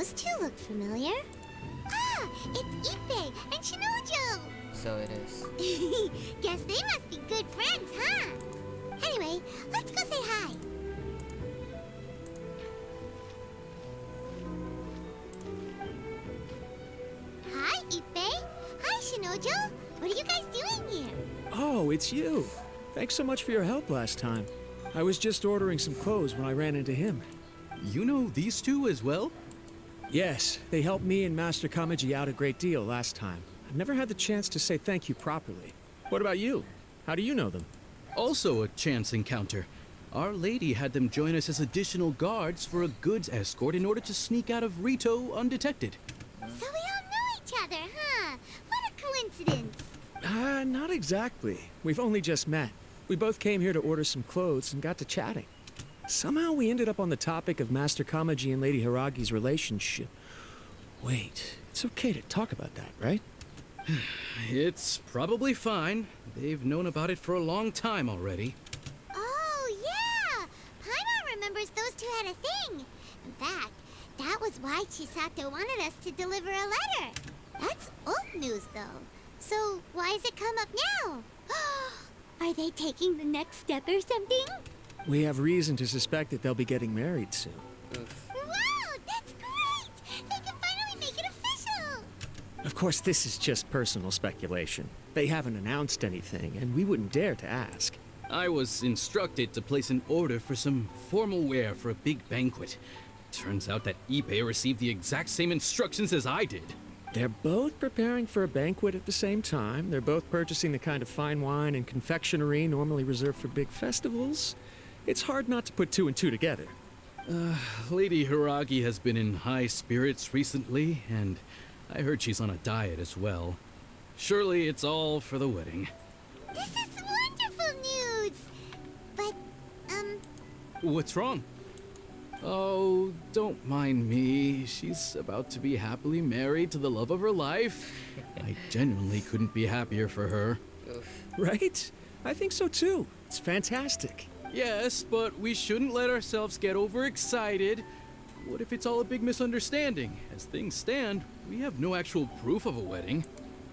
Those two look familiar. Ah, it's Ippei and Shinojo! So it is. Guess they must be good friends, huh? Anyway, let's go say hi. Hi, Ippei. Hi, Shinojo. What are you guys doing here? Oh, it's you. Thanks so much for your help last time. I was just ordering some clothes when I ran into him. You know these two as well? Yes, they helped me and Master Kamaji out a great deal last time. I've never had the chance to say thank you properly. What about you? How do you know them? Also a chance encounter. Our lady had them join us as additional guards for a goods escort in order to sneak out of Rito undetected. So we all know each other, huh? What a coincidence. Not exactly. We've only just met. We both came here to order some clothes and got to chatting. Somehow we ended up on the topic of Master Kamaji and Lady Hiragi's relationship. Wait, it's okay to talk about that, right? It's probably fine. They've known about it for a long time already. Oh, yeah! Paimon remembers those two had a thing. In fact, that was why Chisato wanted us to deliver a letter. That's old news, though. So why has it come up now? Are they taking the next step or something? We have reason to suspect that they'll be getting married soon. Oof. Wow, that's great! They can finally make it official! Of course, this is just personal speculation. They haven't announced anything, and we wouldn't dare to ask. I was instructed to place an order for some formal wear for a big banquet. Turns out that Ippei received the exact same instructions as I did. They're both preparing for a banquet at the same time. They're both purchasing the kind of fine wine and confectionery normally reserved for big festivals. It's hard not to put two and two together. Lady Hiragi has been in high spirits recently, and I heard she's on a diet as well. Surely it's all for the wedding. This is wonderful news! But, What's wrong? Oh, don't mind me. She's about to be happily married to the love of her life. I genuinely couldn't be happier for her. Oof. Right? I think so too. It's fantastic. Yes, but we shouldn't let ourselves get overexcited. What if it's all a big misunderstanding? As things stand, we have no actual proof of a wedding.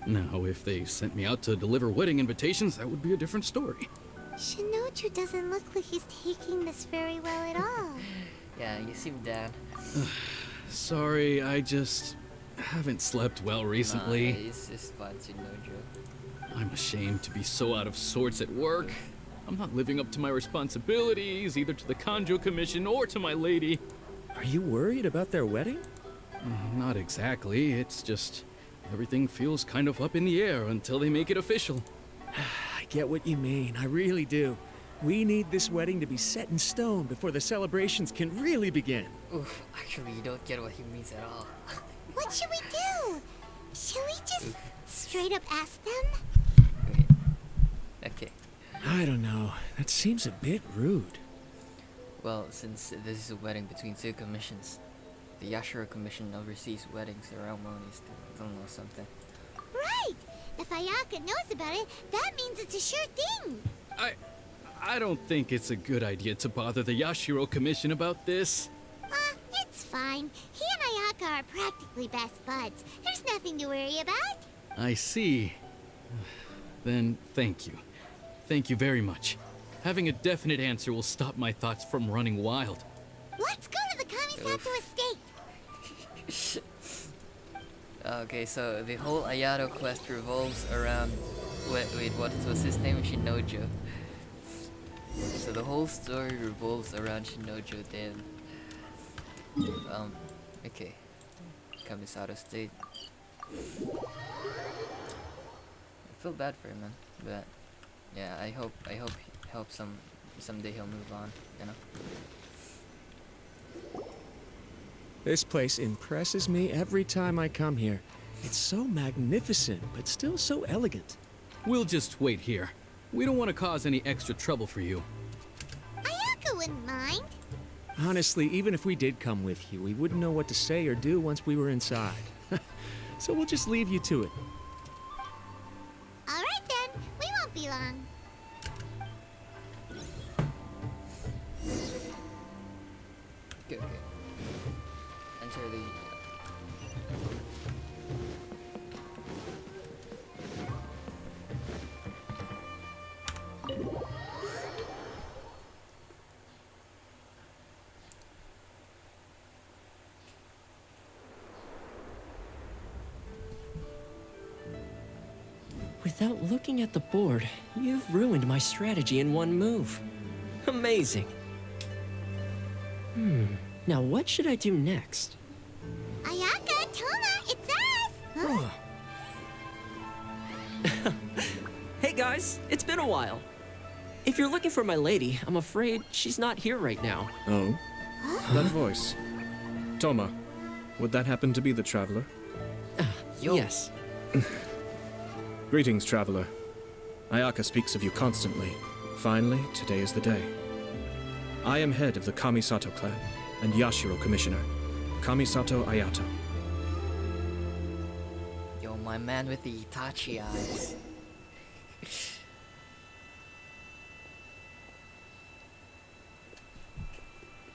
Now, if they sent me out to deliver wedding invitations, that would be a different story. Shinoju doesn't look like he's taking this very well at all. Yeah, you seem down. Sorry, I just haven't slept well recently. Nah, it's just fun, Shinojo. I'm ashamed to be so out of sorts at work. I'm not living up to my responsibilities, either to the Kanjo Commission or to my lady. Are you worried about their wedding? Not exactly, it's just everything feels kind of up in the air until they make it official. I get what you mean. I really do. We need this wedding to be set in stone before the celebrations can really begin. Oof, actually, you don't get what he means at all. What should we do? Should we just straight up ask them? Wait. Okay. I don't know. That seems a bit rude. Well, since this is a wedding between two commissions, the Yashiro Commission oversees wedding ceremonies to know something. Right! If Ayaka knows about it, that means it's a sure thing! I don't think it's a good idea to bother the Yashiro Commission about this. It's fine. He and Ayaka are practically best buds. There's nothing to worry about. I see. Then thank you. Thank you very much. Having a definite answer will stop my thoughts from running wild. Let's go to the Kamisato estate! Okay, so the whole Ayato quest revolves around... Wait, what was his name? Shinojo. So the whole story revolves around Shinojo then. Okay. Kamisato State. I feel bad for him, man. But yeah, I hope someday he'll move on, you know? This place impresses me every time I come here. It's so magnificent, but still so elegant. We'll just wait here. We don't want to cause any extra trouble for you. Ayaka wouldn't mind. Honestly, even if we did come with you, we wouldn't know what to say or do once we were inside. So we'll just leave you to it. Alright then, we won't be long. Okay. Enter the Without looking at the board, you've ruined my strategy in one move. Amazing. Now what should I do next? Ayaka, Toma, it's us! Huh? Hey guys, it's been a while. If you're looking for my lady, I'm afraid she's not here right now. Oh? That voice. Toma, would that happen to be the traveler? Yo. Yes. Greetings, traveler. Ayaka speaks of you constantly. Finally, today is the day. I am head of the Kamisato clan and Yashiro commissioner, Kamisato Ayato. Yo, my man with the Itachi eyes.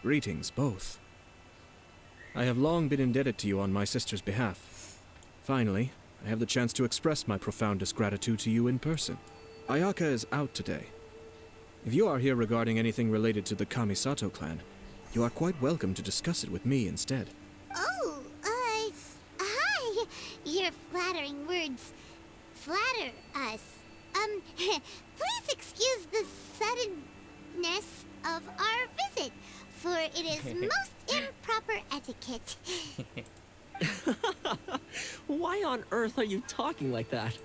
Greetings, both. I have long been indebted to you on my sister's behalf. Finally, I have the chance to express my profoundest gratitude to you in person. Ayaka is out today. If you are here regarding anything related to the Kamisato clan, you are quite welcome to discuss it with me instead. Oh, hi! Your flattering words flatter us. Please excuse the suddenness of our visit, for it is most improper etiquette. Why on earth are you talking like that?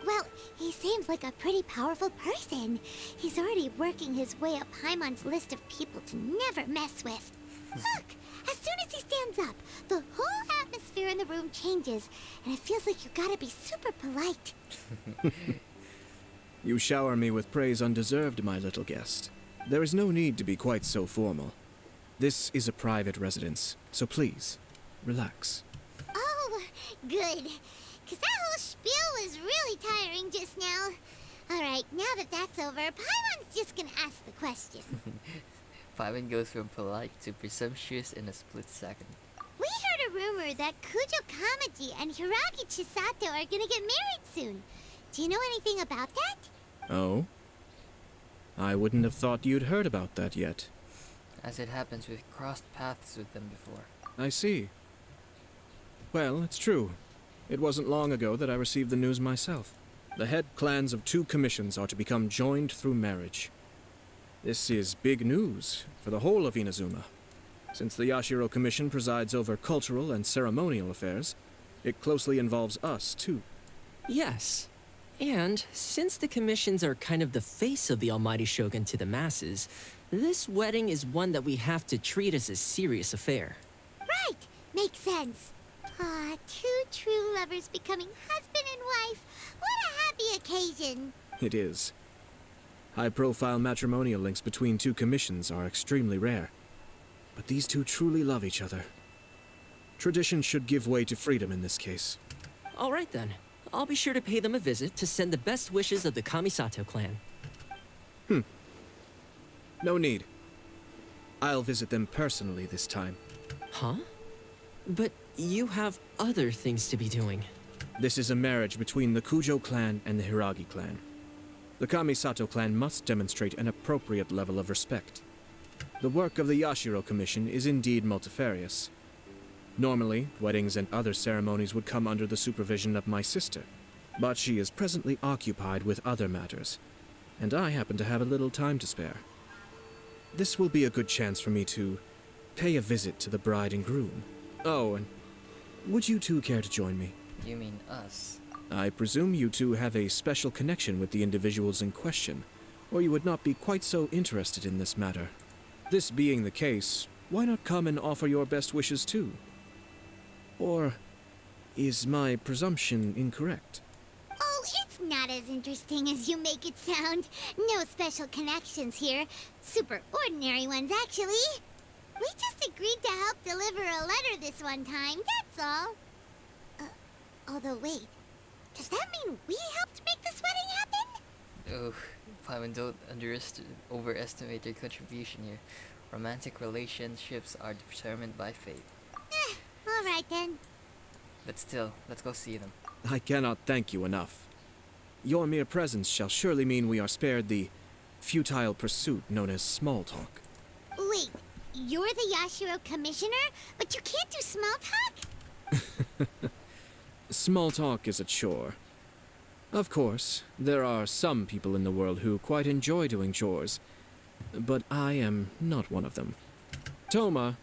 Well, he seems like a pretty powerful person. He's already working his way up Paimon's list of people to never mess with. Look, as soon as he stands up, the whole atmosphere in the room changes, and it feels like you gotta be super polite. You shower me with praise undeserved, my little guest. There is no need to be quite so formal. This is a private residence, so please, relax. Oh, good. Because that whole spiel was really tiring just now. Alright, now that that's over, Paimon's just gonna ask the question. Paimon goes from polite to presumptuous in a split second. We heard a rumor that Kujo Kamaji and Hiragi Chisato are gonna get married soon. Do you know anything about that? Oh? I wouldn't have thought you'd heard about that yet. As it happens, we've crossed paths with them before. I see. Well, it's true. It wasn't long ago that I received the news myself. The head clans of 2 commissions are to become joined through marriage. This is big news for the whole of Inazuma. Since the Yashiro Commission presides over cultural and ceremonial affairs, it closely involves us, too. Yes. And since the commissions are kind of the face of the Almighty Shogun to the masses, this wedding is one that we have to treat as a serious affair. Right, makes sense. Ah, 2 true lovers becoming husband and wife. What a happy occasion. It is. High-profile matrimonial links between 2 commissions are extremely rare. But these 2 truly love each other. Tradition should give way to freedom in this case. All right then. I'll be sure to pay them a visit to send the best wishes of the Kamisato clan. No need. I'll visit them personally this time. Huh? But you have other things to be doing. This is a marriage between the Kujo clan and the Hiragi clan. The Kamisato clan must demonstrate an appropriate level of respect. The work of the Yashiro Commission is indeed multifarious. Normally, weddings and other ceremonies would come under the supervision of my sister, but she is presently occupied with other matters, and I happen to have a little time to spare. This will be a good chance for me to pay a visit to the bride and groom. Oh, and would you 2 care to join me? You mean us? I presume you 2 have a special connection with the individuals in question, or you would not be quite so interested in this matter. This being the case, why not come and offer your best wishes too? Or is my presumption incorrect? Oh, it's not as interesting as you make it sound. No special connections here. Super ordinary ones, actually. We just agreed to help deliver a letter this one time, that's all. Although wait, does that mean we helped make this wedding happen? Oh, Paimon, don't overestimate your contribution here. Romantic relationships are determined by fate. Alright then. But still, let's go see them. I cannot thank you enough. Your mere presence shall surely mean we are spared the futile pursuit known as small talk. Wait, you're the Yashiro commissioner, but you can't do small talk? Small talk is a chore. Of course, there are some people in the world who quite enjoy doing chores, but I am not one of them. Toma,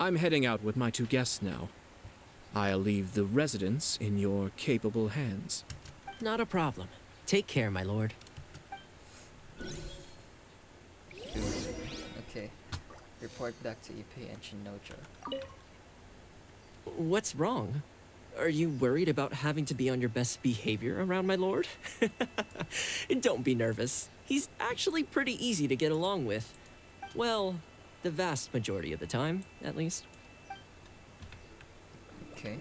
I'm heading out with my two guests now. I'll leave the residence in your capable hands. Not a problem. Take care, my lord. Okay. Report back to Ippei and Shinojo. What's wrong? Are you worried about having to be on your best behavior around my lord? Don't be nervous. He's actually pretty easy to get along with. Well, the vast majority of the time, at least. Okay.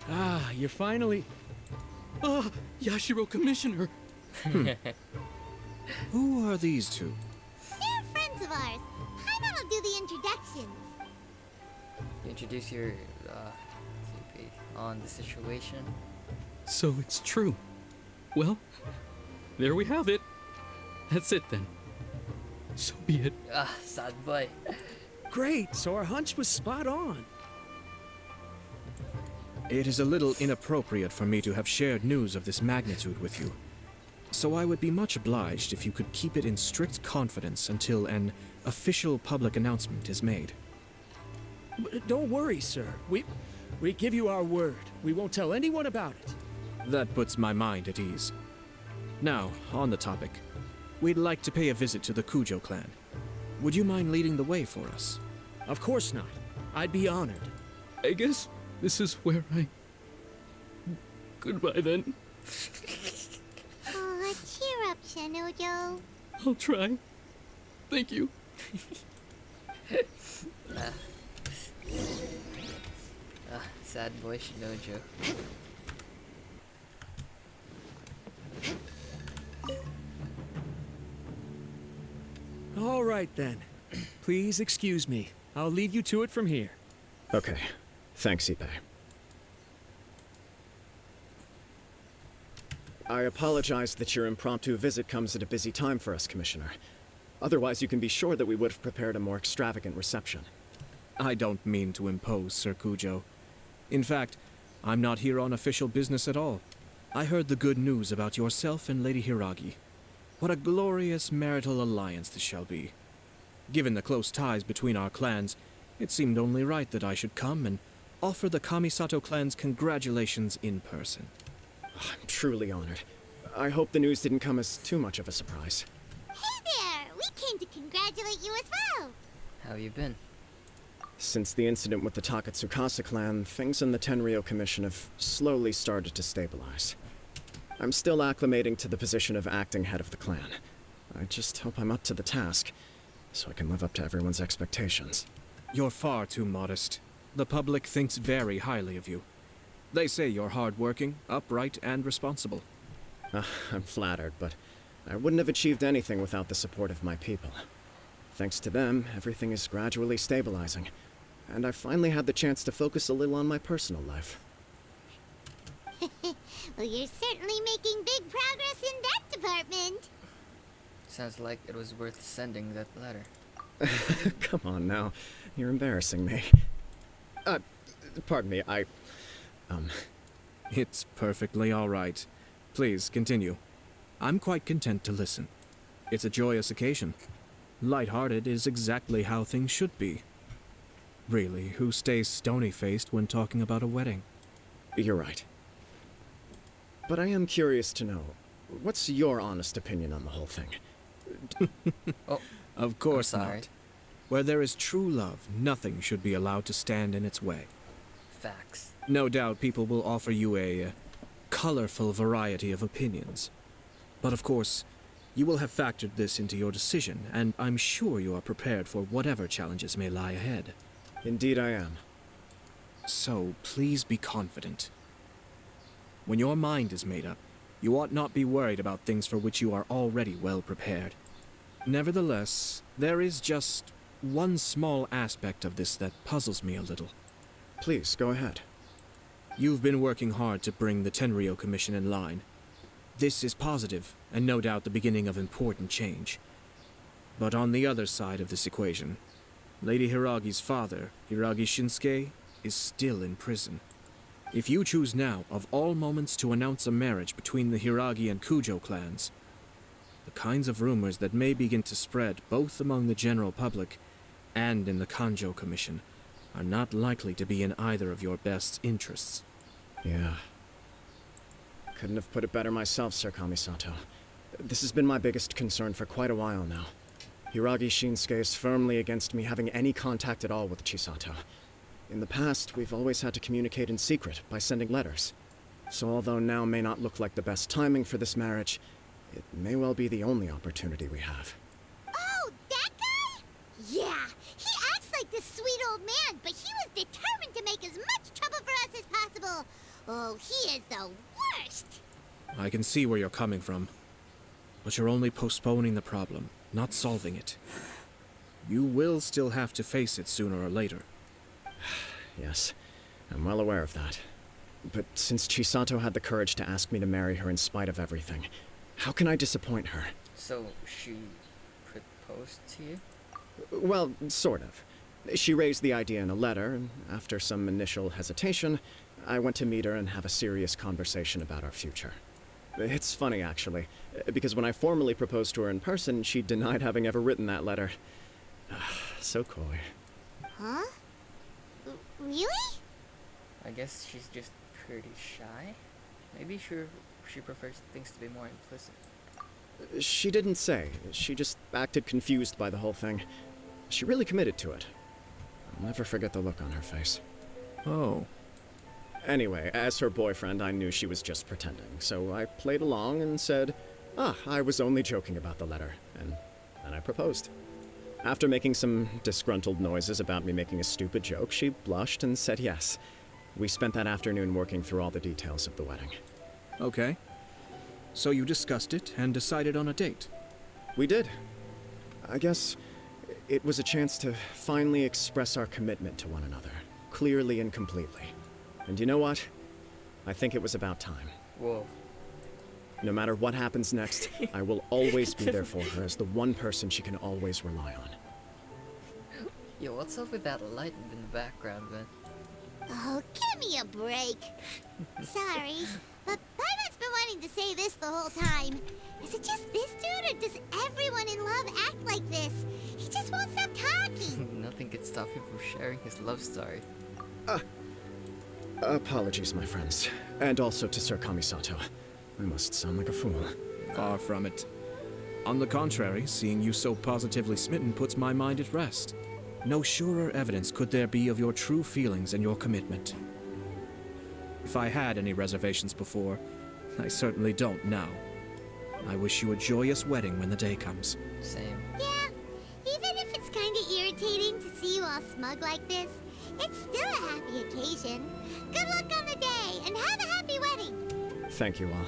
Ah, you're finally... Ah, Yashiro Commissioner! Who are these two? They're friends of ours. Paimon will do the introductions. Introduce your CP on the situation. So it's true. Well, there we have it. That's it then. So be it. Ah, sad boy. Great, so our hunch was spot on. It is a little inappropriate for me to have shared news of this magnitude with you. So I would be much obliged if you could keep it in strict confidence until an official public announcement is made. Don't worry, sir. We give you our word. We won't tell anyone about it. That puts my mind at ease. Now, on the topic. We'd like to pay a visit to the Kujo clan. Would you mind leading the way for us? Of course not. I'd be honored. I guess this is where I... Goodbye then. Aw, cheer up, Shinojo. I'll try. Thank you. Sad boy Shinojo. All right then. Please excuse me. I'll leave you to it from here. Okay. Thanks, Ippei. I apologize that your impromptu visit comes at a busy time for us, Commissioner. Otherwise, you can be sure that we would have prepared a more extravagant reception. I don't mean to impose, Sir Kujo. In fact, I'm not here on official business at all. I heard the good news about yourself and Lady Hiragi. What a glorious marital alliance this shall be. Given the close ties between our clans, it seemed only right that I should come and offer the Kamisato clans congratulations in person. I'm truly honored. I hope the news didn't come as too much of a surprise. Hey there! We came to congratulate you as well. How you been? Since the incident with the Takatsukasa clan, things in the Tenryou Commission have slowly started to stabilize. I'm still acclimating to the position of acting head of the clan. I just hope I'm up to the task, so I can live up to everyone's expectations. You're far too modest. The public thinks very highly of you. They say you're hardworking, upright, and responsible. I'm flattered, but I wouldn't have achieved anything without the support of my people. Thanks to them, everything is gradually stabilizing, and I've finally had the chance to focus a little on my personal life. Well, you're certainly making big progress in that department. Sounds like it was worth sending that letter. Come on now, you're embarrassing me. Pardon me, It's perfectly all right. Please, continue. I'm quite content to listen. It's a joyous occasion. Light-hearted is exactly how things should be. Really, who stays stony-faced when talking about a wedding? You're right. But I am curious to know, what's your honest opinion on the whole thing? Oh, Of course sorry. not. Where there is true love, nothing should be allowed to stand in its way. facts. No doubt people will offer you a colorful variety of opinions. But of course, you will have factored this into your decision, and I'm sure you are prepared for whatever challenges may lie ahead. Indeed I am. So please be confident. When your mind is made up, you ought not be worried about things for which you are already well prepared. Nevertheless, there is just one small aspect of this that puzzles me a little. Please, go ahead. You've been working hard to bring the Tenryou Commission in line. This is positive, and no doubt the beginning of important change. But on the other side of this equation, Lady Hiragi's father, Hiragi Shinsuke, is still in prison. If you choose now, of all moments, to announce a marriage between the Hiragi and Kujo clans, the kinds of rumors that may begin to spread both among the general public and in the Kanjo Commission are not likely to be in either of your best interests. Yeah. Couldn't have put it better myself, Sir Kamisato. This has been my biggest concern for quite a while now. Hiragi Shinsuke is firmly against me having any contact at all with Chisato. In the past, we've always had to communicate in secret by sending letters. So although now may not look like the best timing for this marriage, it may well be the only opportunity we have. Oh, that guy? Yeah, he acts like this sweet old man, but he was determined to make as much trouble for us as possible. Oh, he is the worst. I can see where you're coming from, but you're only postponing the problem, not solving it. You will still have to face it sooner or later. Yes, I'm well aware of that. But since Chisato had the courage to ask me to marry her in spite of everything, how can I disappoint her? So, she proposed to you? Well, sort of. She raised the idea in a letter, and after some initial hesitation, I went to meet her and have a serious conversation about our future. It's funny, actually, because when I formally proposed to her in person, she denied having ever written that letter. So coy. Huh? Really? I guess she's just pretty shy. Maybe she prefers things to be more implicit. She didn't say. She just acted confused by the whole thing. She really committed to it. I'll never forget the look on her face. Oh. Anyway, as her boyfriend, I knew she was just pretending, so I played along and said, I was only joking about the letter, and then I proposed. After making some disgruntled noises about me making a stupid joke, she blushed and said yes. We spent that afternoon working through all the details of the wedding. Okay. So you discussed it and decided on a date? We did. I guess it was a chance to finally express our commitment to one another, clearly and completely. And you know what? I think it was about time. Whoa. No matter what happens next, I will always be there for her as the one person she can always rely on. Yo, what's up with that light in the background, man? Oh, give me a break. Sorry, but Paimon's been wanting to say this the whole time. Is it just this dude, or does everyone in love act like this? He just won't stop talking. Nothing could stop him from sharing his love story. Apologies, my friends. And also to Sir Kamisato. I must sound like a fool. Far from it. On the contrary, seeing you so positively smitten puts my mind at rest. No surer evidence could there be of your true feelings and your commitment. If I had any reservations before, I certainly don't now. I wish you a joyous wedding when the day comes. Same. Yeah, even if it's kind of irritating to see you all smug like this, it's still a happy occasion. Good luck on the day, and have a happy wedding. Thank you all.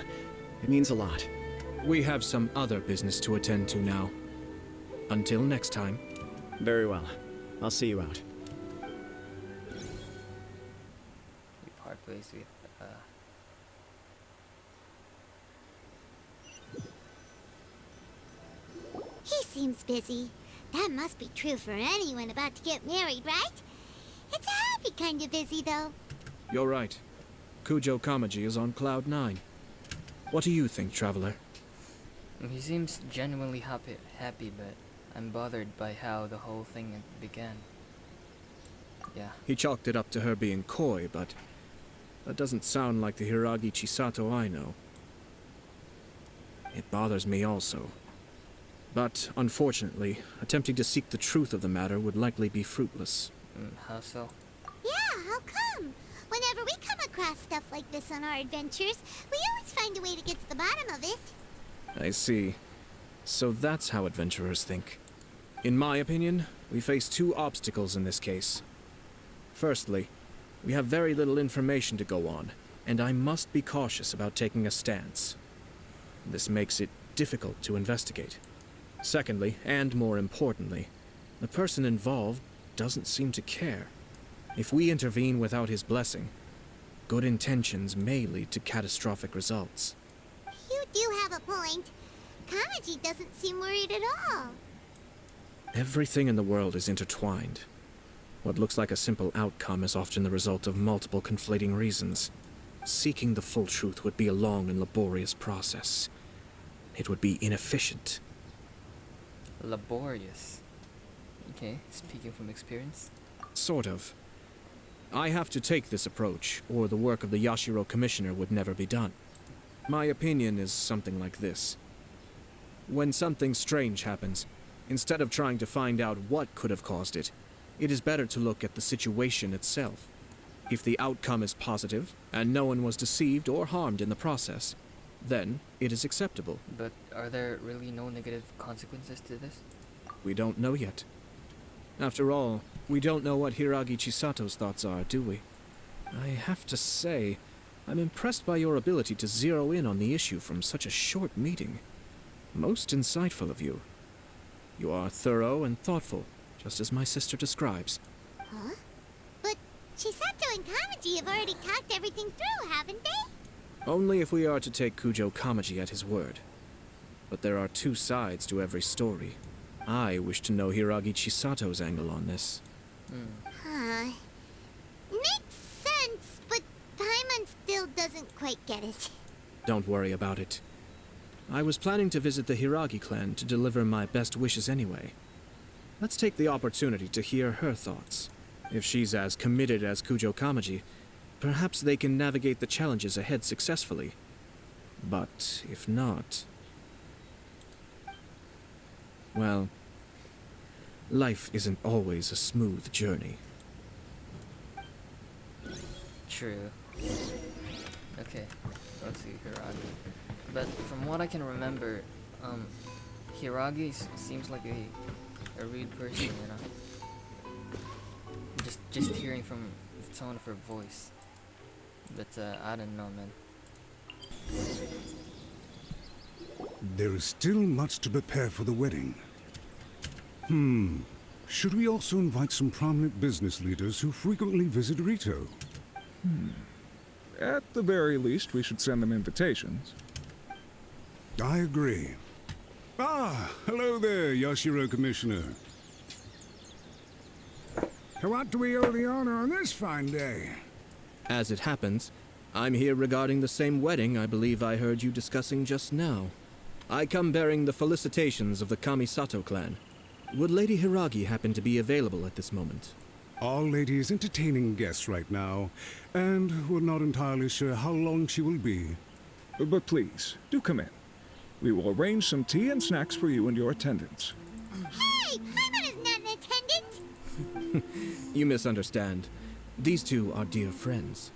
It means a lot. We have some other business to attend to now. Until next time. Very well. I'll see you out. We part ways with, He seems busy. That must be true for anyone about to get married, right? It's a happy kind of busy, though. You're right. Kujo Kamaji is on cloud 9. What do you think, traveler? He seems genuinely happy, but I'm bothered by how the whole thing began. Yeah. He chalked it up to her being coy, but that doesn't sound like the Hiragi Chisato I know. It bothers me also. But, unfortunately, attempting to seek the truth of the matter would likely be fruitless. How so? Yeah, how come? Whenever we come across stuff like this on our adventures, we always find a way to get to the bottom of it. I see. So that's how adventurers think. In my opinion, we face two obstacles in this case. Firstly, we have very little information to go on, and I must be cautious about taking a stance. This makes it difficult to investigate. Secondly, and more importantly, the person involved doesn't seem to care. If we intervene without his blessing, good intentions may lead to catastrophic results. You do have a point. Kamaji doesn't seem worried at all. Everything in the world is intertwined. What looks like a simple outcome is often the result of multiple conflating reasons. Seeking the full truth would be a long and laborious process. It would be inefficient. Laborious. Okay, speaking from experience. Sort of. I have to take this approach, or the work of the Yashiro Commissioner would never be done. My opinion is something like this. When something strange happens, instead of trying to find out what could have caused it, it is better to look at the situation itself. If the outcome is positive, and no one was deceived or harmed in the process, then it is acceptable. But are there really no negative consequences to this? We don't know yet. After all, we don't know what Hiragi Chisato's thoughts are, do we? I have to say, I'm impressed by your ability to zero in on the issue from such a short meeting. Most insightful of you. You are thorough and thoughtful, just as my sister describes. Huh? But Chisato and Kamaji have already talked everything through, haven't they? Only if we are to take Kujo Kamaji at his word. But there are two sides to every story. I wish to know Hiragi Chisato's angle on this. Huh. Makes sense, but Paimon still doesn't quite get it. Don't worry about it. I was planning to visit the Hiragi clan to deliver my best wishes anyway. Let's take the opportunity to hear her thoughts. If she's as committed as Kujo Kamaji, perhaps they can navigate the challenges ahead successfully. But if not... well, life isn't always a smooth journey. True. Okay, let's see Hiragi. But from what I can remember, Hiragi seems like a rude person, you know. Just hearing from the tone of her voice. But I don't know, man. There is still much to prepare for the wedding. Should we also invite some prominent business leaders who frequently visit Rito? At the very least, we should send them invitations. I agree. Ah, hello there, Yashiro Commissioner. To what do we owe the honor on this fine day? As it happens, I'm here regarding the same wedding I believe I heard you discussing just now. I come bearing the felicitations of the Kamisato clan. Would Lady Hiragi happen to be available at this moment? Our lady is entertaining guests right now, and we're not entirely sure how long she will be. But please, do come in. We will arrange some tea and snacks for you and your attendants. Hey, Paimon is not an attendant! You misunderstand. These two are dear friends.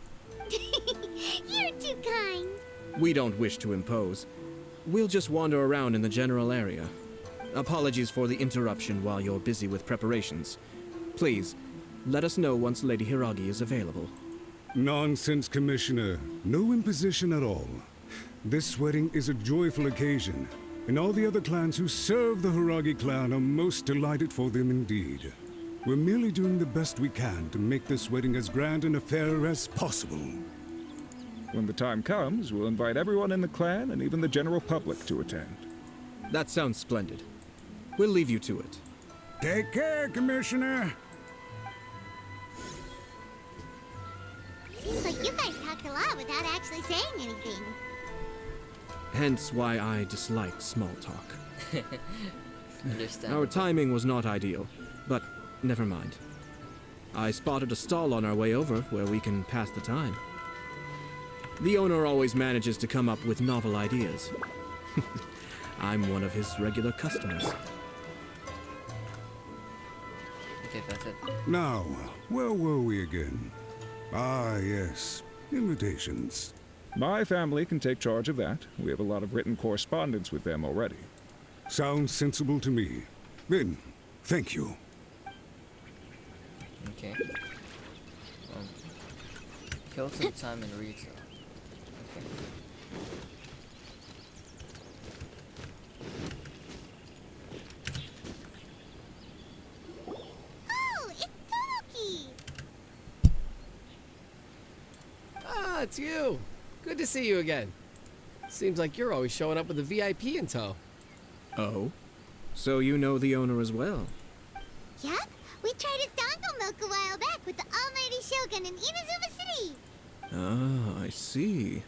You're too kind. We don't wish to impose. We'll just wander around in the general area. Apologies for the interruption while you're busy with preparations. Please, let us know once Lady Hiragi is available. Nonsense, Commissioner. No imposition at all. This wedding is a joyful occasion, and all the other clans who serve the Hiragi clan are most delighted for them indeed. We're merely doing the best we can to make this wedding as grand an affair as possible. When the time comes, we'll invite everyone in the clan and even the general public to attend. That sounds splendid. We'll leave you to it. Take care, Commissioner. Seems like you guys talked a lot without actually saying anything. Hence why I dislike small talk. Understand. Our timing was not ideal, but never mind. I spotted a stall on our way over where we can pass the time. The owner always manages to come up with novel ideas. I'm one of his regular customers. Okay, that's it. Now, where were we again? Ah, yes. Invitations. My family can take charge of that. We have a lot of written correspondence with them already. Sounds sensible to me. Then, thank you. Okay. Kill some time in retail. Okay. Oh, it's Tomoki! Ah, it's you. Good to see you again. Seems like you're always showing up with a VIP in tow. Oh? So you know the owner as well? Yep, We tried his dango milk a while back with the almighty Shogun in Inazuma City. Ah, I see.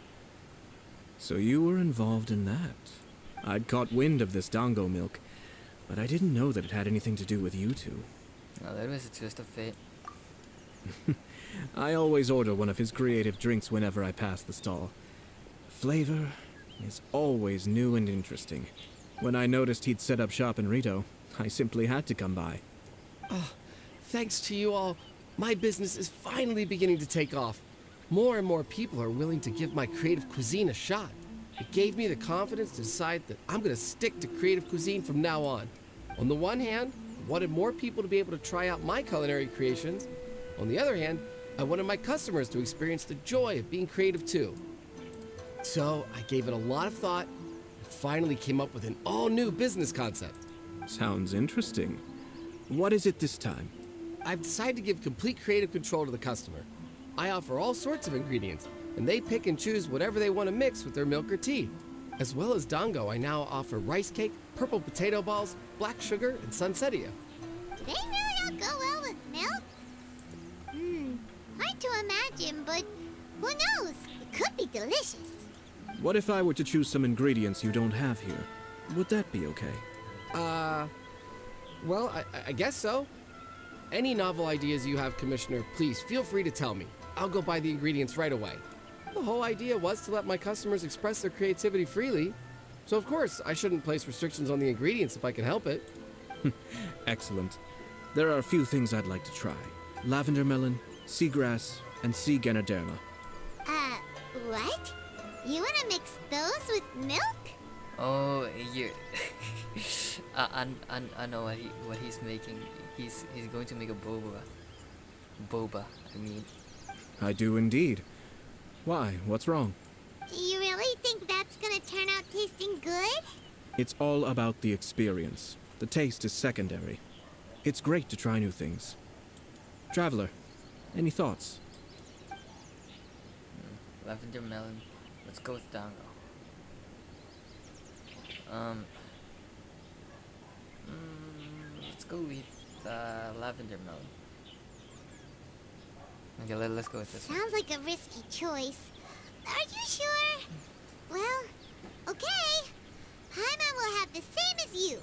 So you were involved in that. I'd caught wind of this dango milk, but I didn't know that it had anything to do with you two. Oh, that was a twist of fate. I always order one of his creative drinks whenever I pass the stall. Flavor is always new and interesting. When I noticed he'd set up shop in Rito, I simply had to come by. Thanks to you all, my business is finally beginning to take off. More and more people are willing to give my creative cuisine a shot. It gave me the confidence to decide that I'm going to stick to creative cuisine from now on. On the one hand, I wanted more people to be able to try out my culinary creations. On the other hand, I wanted my customers to experience the joy of being creative too. So I gave it a lot of thought and finally came up with an all-new business concept. Sounds interesting. What is it this time? I've decided to give complete creative control to the customer. I offer all sorts of ingredients, and they pick and choose whatever they want to mix with their milk or tea. As well as dango, I now offer rice cake, purple potato balls, black sugar, and sunsettia. Do they really all go well with milk? Hard to imagine, but who knows? It could be delicious. What if I were to choose some ingredients you don't have here? Would that be okay? Well, I guess so. Any novel ideas you have, Commissioner, please feel free to tell me. I'll go buy the ingredients right away. The whole idea was to let my customers express their creativity freely. So of course, I shouldn't place restrictions on the ingredients if I can help it. Excellent. There are a few things I'd like to try. Lavender melon, seagrass, and sea ganoderma. What? You wanna mix those with milk? Oh, you. I know what he's making. He's going to make a boba. Boba, I mean. I do indeed. Why? What's wrong? You really think that's gonna turn out tasting good? It's all about the experience. The taste is secondary. It's great to try new things. Traveler, any thoughts? Lavender melon. Let's go with dango. Let's go with lavender melon. Okay, let's go with this one. Sounds like a risky choice. Are you sure? Well, okay. Paimon will have the same as you.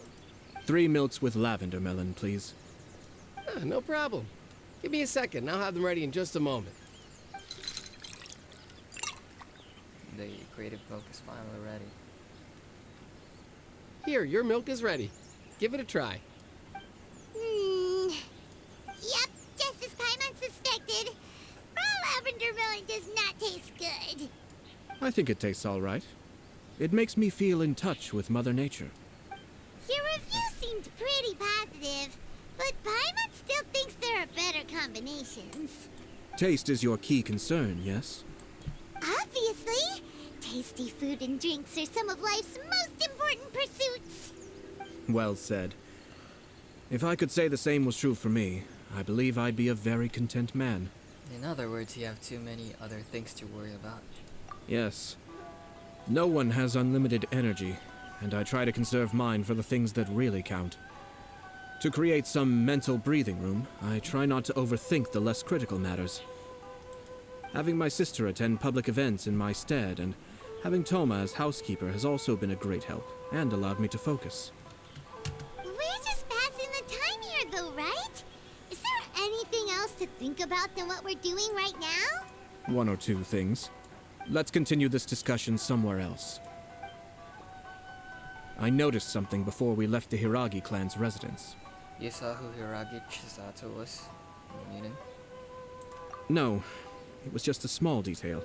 3 milks with lavender melon, please. No problem. Give me a second, I'll have them ready in just a moment. The creative milk is finally ready. Here, your milk is ready. Give it a try. Yep, just as Paimon suspected. Raw lavender melon does not taste good. I think it tastes all right. It makes me feel in touch with Mother Nature. Your review seemed pretty positive, but Paimon still thinks there are better combinations. Taste is your key concern, yes? Obviously. Tasty food and drinks are some of life's most important pursuits. Well said. If I could say the same was true for me, I believe I'd be a very content man. In other words, you have too many other things to worry about. Yes. No one has unlimited energy, and I try to conserve mine for the things that really count. To create some mental breathing room, I try not to overthink the less critical matters. Having my sister attend public events in my stead and having Toma as housekeeper has also been a great help and allowed me to focus. We're just passing the time here though, right? Is there anything else to think about than what we're doing right now? 1 or 2 things. Let's continue this discussion somewhere else. I noticed something before we left the Hiragi clan's residence. You saw who Hiragi Chisato was? Meaning? No, it was just a small detail.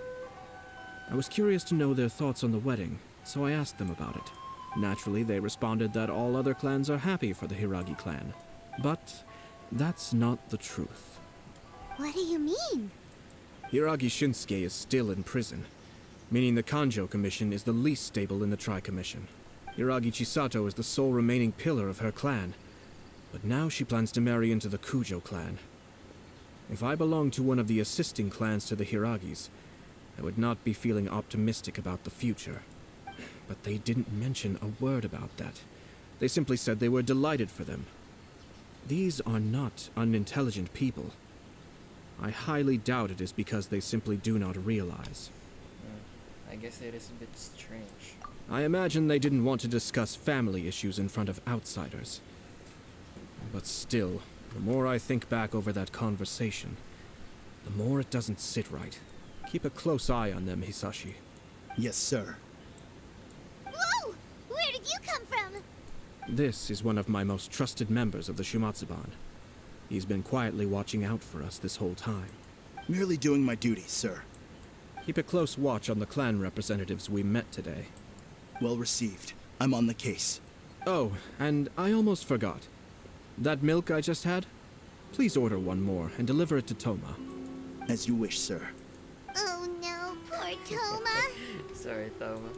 I was curious to know their thoughts on the wedding, so I asked them about it. Naturally, they responded that all other clans are happy for the Hiragi clan. But that's not the truth. What do you mean? Hiragi Shinsuke is still in prison, meaning the Kanjo Commission is the least stable in the Tri-Commission. Hiragi Chisato is the sole remaining pillar of her clan, but now she plans to marry into the Kujo clan. If I belonged to one of the assisting clans to the Hiragis, I would not be feeling optimistic about the future. But they didn't mention a word about that. They simply said they were delighted for them. These are not unintelligent people. I highly doubt it is because they simply do not realize. I guess it is a bit strange. I imagine they didn't want to discuss family issues in front of outsiders. But still, the more I think back over that conversation, the more it doesn't sit right. Keep a close eye on them, Hisashi. Yes, sir. Whoa! Where did you come from? This is one of my most trusted members of the Shumatsuban. He's been quietly watching out for us this whole time. Merely doing my duty, sir. Keep a close watch on the clan representatives we met today. Well received. I'm on the case. Oh, and I almost forgot. That milk I just had? Please order one more and deliver it to Toma. As you wish, sir. Oh no, poor Toma. Sorry, Thoma.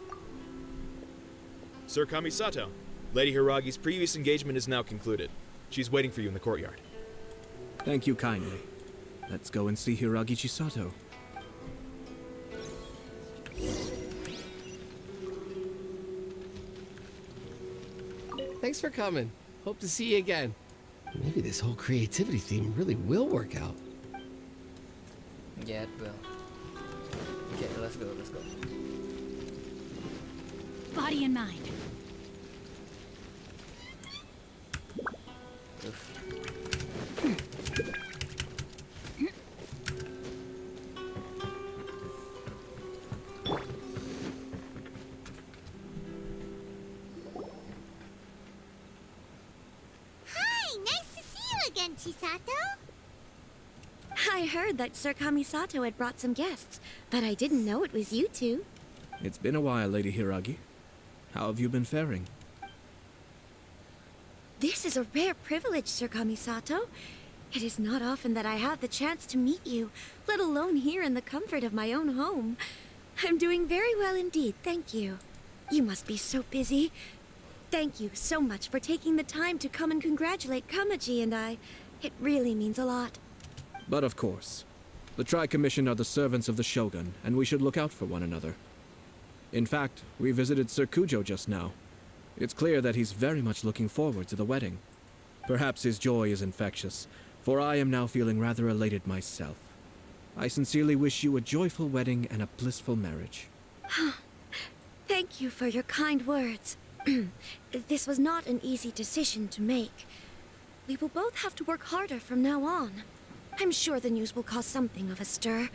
Sir Kamisato, Lady Hiragi's previous engagement is now concluded. She's waiting for you in the courtyard. Thank you kindly. Let's go and see Hiragi Chisato. Thanks for coming. Hope to see you again. Maybe this whole creativity theme really will work out. Yeah, it will. Okay, let's go, let's go. Body and mind. Oof. Hi, nice to see you again, Chisato. I heard that Sir Kamisato had brought some guests, but I didn't know it was you two. It's been a while, Lady Hiragi. How have you been faring? This is a rare privilege, Sir Kamisato. It is not often that I have the chance to meet you, let alone here in the comfort of my own home. I'm doing very well indeed, thank you. You must be so busy. Thank you so much for taking the time to come and congratulate Kamaji and I. It really means a lot. But of course, the Tri-Commission are the servants of the Shogun, and we should look out for one another. In fact, we visited Sir Kujo just now. It's clear that he's very much looking forward to the wedding. Perhaps his joy is infectious, for I am now feeling rather elated myself. I sincerely wish you a joyful wedding and a blissful marriage. Thank you for your kind words. This was not an easy decision to make. We will both have to work harder from now on. I'm sure the news will cause something of a stir.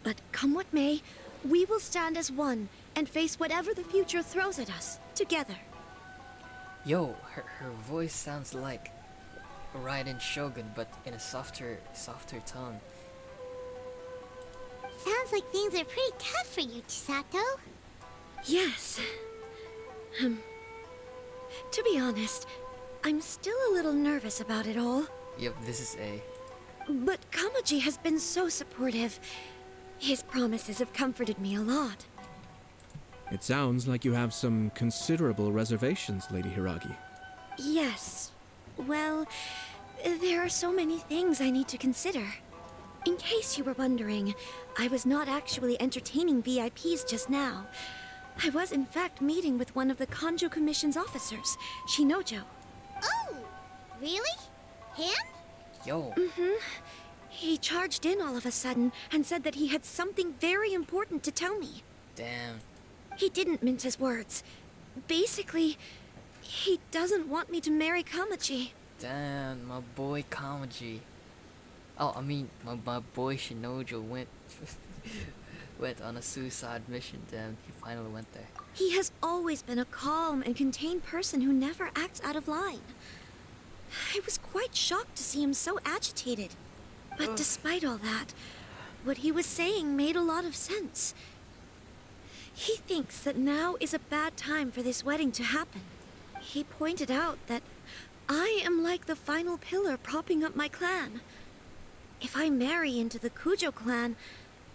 But come what may, we will stand as one and face whatever the future throws at us, together. Yo, her voice sounds like Raiden Shogun, but in a softer tone. Sounds like things are pretty tough for you, Chisato. Yes. To be honest, I'm still a little nervous about it all. Yep, this is A. But Kamaji has been so supportive. His promises have comforted me a lot. It sounds like you have some considerable reservations, Lady Hiragi. Yes. Well, there are so many things I need to consider. In case you were wondering, I was not actually entertaining VIPs just now. I was in fact meeting with one of the Kanjo Commission's officers, Shinojo. Oh, really? Him? Yo. He charged in all of a sudden and said that he had something very important to tell me. Damn. He didn't mince his words. Basically, he doesn't want me to marry Kamaji. Damn, my boy Kamaji. Oh, I mean, my boy Shinojo went went on a suicide mission. Damn, he finally went there. He has always been a calm and contained person who never acts out of line. I was quite shocked to see him so agitated. But despite all that, what he was saying made a lot of sense. He thinks that now is a bad time for this wedding to happen. He pointed out that I am like the final pillar propping up my clan. If I marry into the Kujo clan,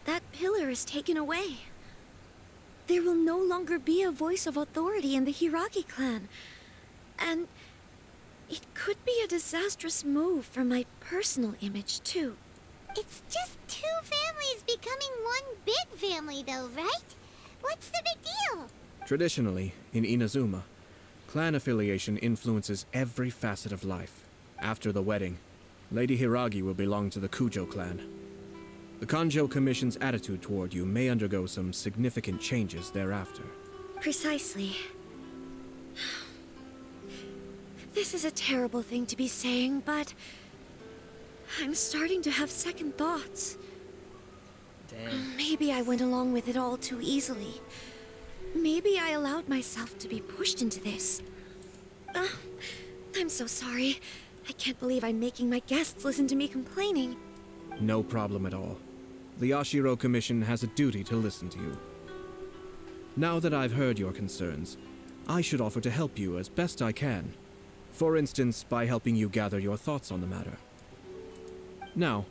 that pillar is taken away. There will no longer be a voice of authority in the Hiragi clan. And it could be a disastrous move for my personal image, too. It's just two families becoming one big family, though, right? What's the big deal? Traditionally, in Inazuma, clan affiliation influences every facet of life. After the wedding, Lady Hiragi will belong to the Kujo clan. The Kanjo Commission's attitude toward you may undergo some significant changes thereafter. Precisely. This is a terrible thing to be saying, but I'm starting to have second thoughts. Dang. Maybe I went along with it all too easily. Maybe I allowed myself to be pushed into this. I'm so sorry. I can't believe I'm making my guests listen to me complaining. No problem at all. The Yashiro Commission has a duty to listen to you. Now that I've heard your concerns, I should offer to help you as best I can. For instance, by helping you gather your thoughts on the matter. Now,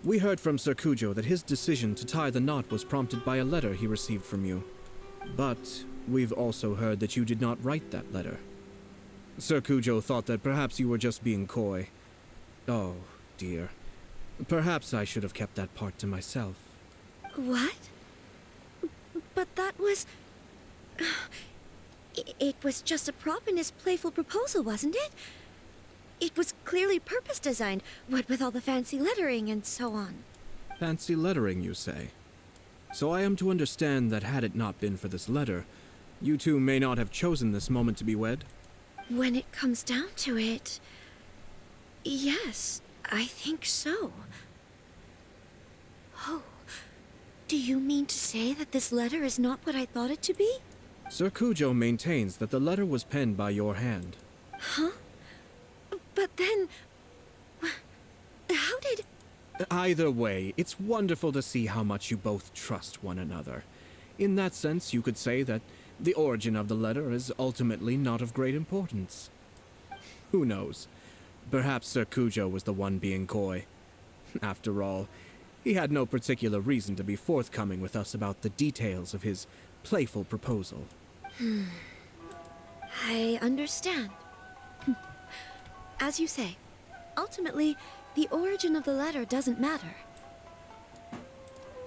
we heard from Sir Kujo that his decision to tie the knot was prompted by a letter he received from you. But we've also heard that you did not write that letter. Sir Kujo thought that perhaps you were just being coy. Oh, dear. Perhaps I should have kept that part to myself. What? But that was... It was just a prop in his playful proposal, wasn't it? It was clearly purpose-designed, what with all the fancy lettering and so on. Fancy lettering, you say? So I am to understand that had it not been for this letter, you two may not have chosen this moment to be wed? When it comes down to it... yes, I think so. Oh, do you mean to say that this letter is not what I thought it to be? Sir Kujo maintains that the letter was penned by your hand. Huh? But then... how did... Either way, it's wonderful to see how much you both trust one another. In that sense, you could say that the origin of the letter is ultimately not of great importance. Who knows? Perhaps Sir Kujo was the one being coy. After all, he had no particular reason to be forthcoming with us about the details of his playful proposal. I understand. As you say, ultimately, the origin of the letter doesn't matter.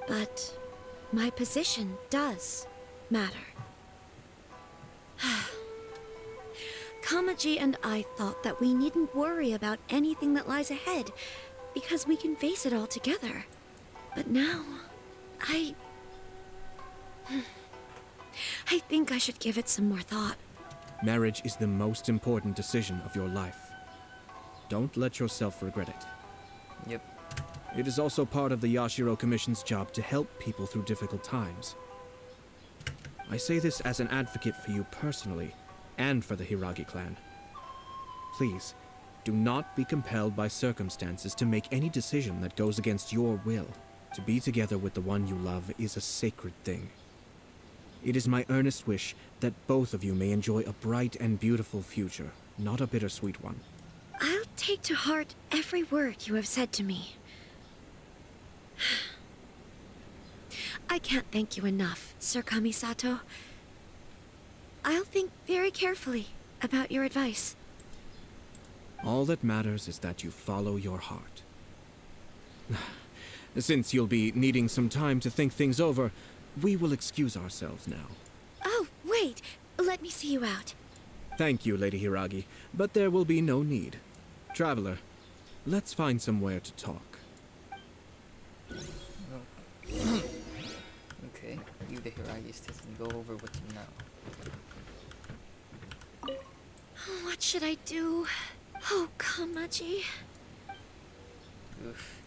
But my position does matter. Kamaji and I thought that we needn't worry about anything that lies ahead, because we can face it all together. But now, I think I should give it some more thought. Marriage is the most important decision of your life. Don't let yourself regret it. Yep. It is also part of the Yashiro Commission's job to help people through difficult times. I say this as an advocate for you personally, and for the Hiragi clan. Please, do not be compelled by circumstances to make any decision that goes against your will. To be together with the one you love is a sacred thing. It is my earnest wish that both of you may enjoy a bright and beautiful future, not a bittersweet one. I'll take to heart every word you have said to me. I can't thank you enough, Sir Kamisato. I'll think very carefully about your advice. All that matters is that you follow your heart. Since you'll be needing some time to think things over, we will excuse ourselves now. Oh, wait! Let me see you out. Thank you, Lady Hiragi, but there will be no need. Traveler, let's find somewhere to talk. Okay, leave the Hiragis and go over what you know. What should I do? Oh, Kamaji. Oof.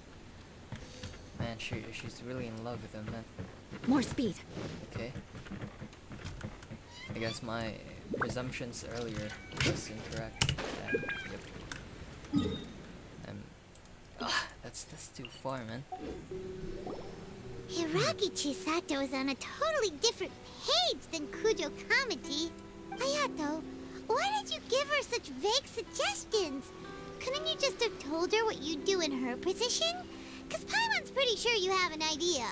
Man, she's really in love with him, man. More speed. Okay. I guess my presumptions earlier was incorrect. Yep. That's too far, man. Hiragi Chisato is on a totally different page than Kujo Kamaji. Ayato, why did you give her such vague suggestions? Couldn't you just have told her what you'd do in her position? Because Paimon's pretty sure you have an idea.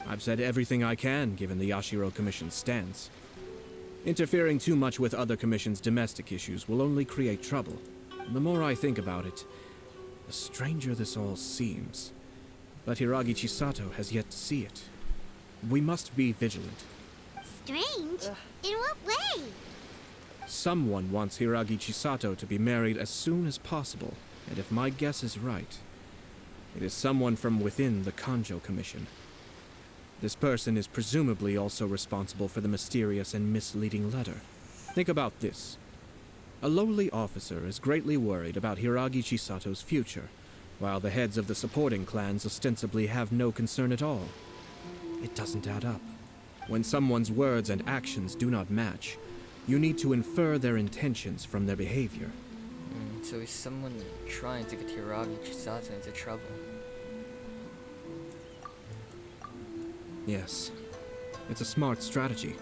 I've said everything I can, given the Yashiro Commission's stance. Interfering too much with other commissions' domestic issues will only create trouble. The more I think about it, the stranger this all seems. But Hiragi Chisato has yet to see it. We must be vigilant. Strange? In what way? Someone wants Hiragi Chisato to be married as soon as possible. And if my guess is right, it is someone from within the Kanjo Commission. This person is presumably also responsible for the mysterious and misleading letter. Think about this. A lowly officer is greatly worried about Hiragi Chisato's future, while the heads of the supporting clans ostensibly have no concern at all. It doesn't add up. When someone's words and actions do not match, you need to infer their intentions from their behavior. So is someone trying to get Hiragi Chisato into trouble? Yes. It's a smart strategy.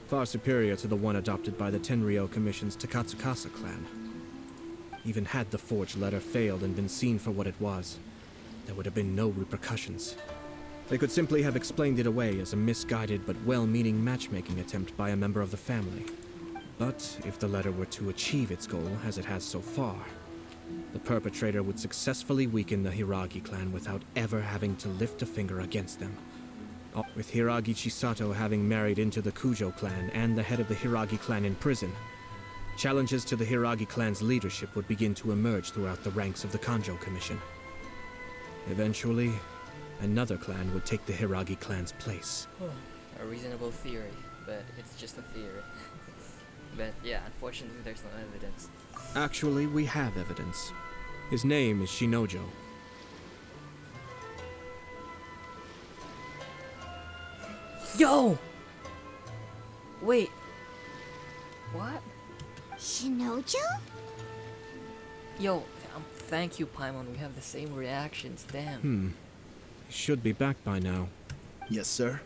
Far superior to the one adopted by the Tenryou Commission's Takatsukasa clan. Even had the forged letter failed and been seen for what it was, there would have been no repercussions. They could simply have explained it away as a misguided but well-meaning matchmaking attempt by a member of the family. But if the letter were to achieve its goal, as it has so far, the perpetrator would successfully weaken the Hiragi clan without ever having to lift a finger against them. With Hiragi Chisato having married into the Kujo clan and the head of the Hiragi clan in prison, challenges to the Hiragi clan's leadership would begin to emerge throughout the ranks of the Kanjo Commission. Eventually, another clan would take the Hiragi clan's place. A reasonable theory, but it's just a theory. But yeah, unfortunately there's no evidence. Actually, we have evidence. His name is Shinojo. Yo! Wait. What? Shinojo? Yo, thank you, Paimon. We have the same reactions. Damn. He should be back by now. Yes, sir.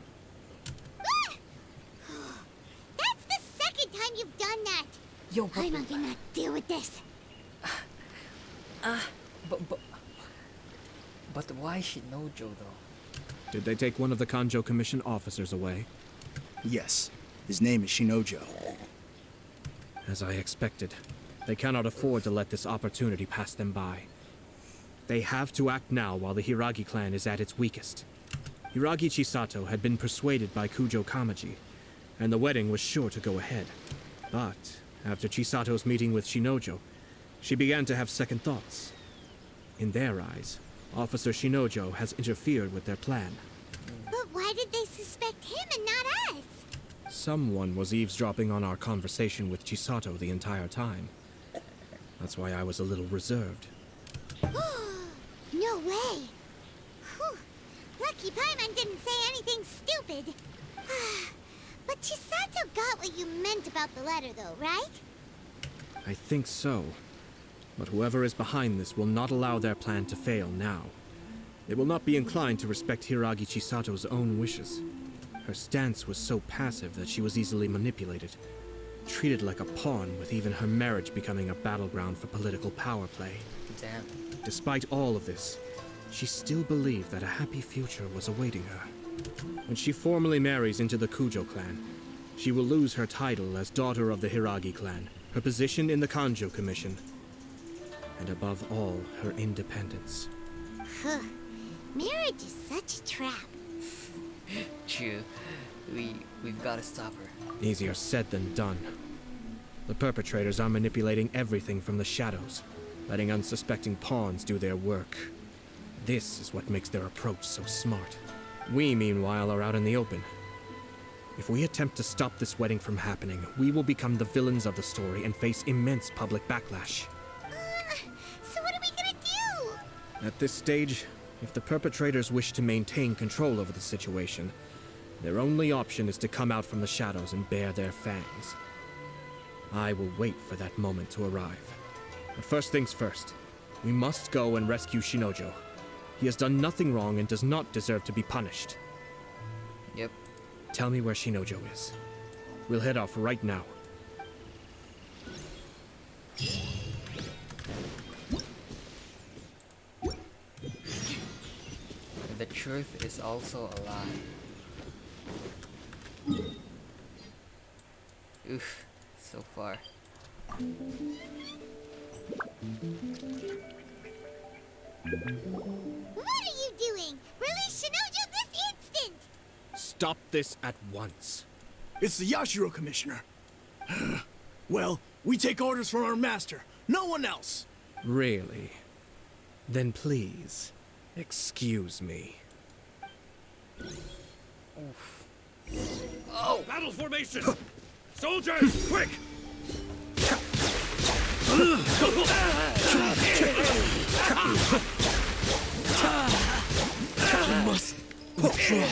That's the second time you've done that! Yo, I'm not gonna deal with this. But why Shinojo though? Did they take one of the Kanjo Commission officers away? Yes. His name is Shinojo. As I expected. They cannot afford to let this opportunity pass them by. They have to act now while the Hiragi clan is at its weakest. Hiragi Chisato had been persuaded by Kujo Kamaji, and the wedding was sure to go ahead. But after Chisato's meeting with Shinojo, she began to have second thoughts. In their eyes, Officer Shinojo has interfered with their plan. But why did they suspect him and not us? Someone was eavesdropping on our conversation with Chisato the entire time. That's why I was a little reserved. No way! Whew. Lucky Paimon didn't say anything stupid. But Chisato got what you meant about the letter though, right? I think so. But whoever is behind this will not allow their plan to fail now. They will not be inclined to respect Hiragi Chisato's own wishes. Her stance was so passive that she was easily manipulated, treated like a pawn, with even her marriage becoming a battleground for political power play. Damn. Despite all of this, she still believed that a happy future was awaiting her. When she formally marries into the Kujo clan, she will lose her title as daughter of the Hiragi clan, her position in the Kanjo Commission, and above all, her independence. Marriage is such a trap. True. We've got to stop her. Easier said than done. The perpetrators are manipulating everything from the shadows, letting unsuspecting pawns do their work. This is what makes their approach so smart. We, meanwhile, are out in the open. If we attempt to stop this wedding from happening, we will become the villains of the story and face immense public backlash. So what are we gonna do? At this stage, if the perpetrators wish to maintain control over the situation, their only option is to come out from the shadows and bare their fangs. I will wait for that moment to arrive. But first things first, we must go and rescue Shinojo. He has done nothing wrong and does not deserve to be punished. Yep. Tell me where Shinojo is. We'll head off right now. The truth is also a lie. Oof, so far. What are you doing? Release Shinojo this instant! Stop this at once. It's the Yashiro Commissioner. Well, we take orders from our master. No one else. Really? Then please, excuse me. Oh! Battle formation! Soldiers, quick! You must withdraw.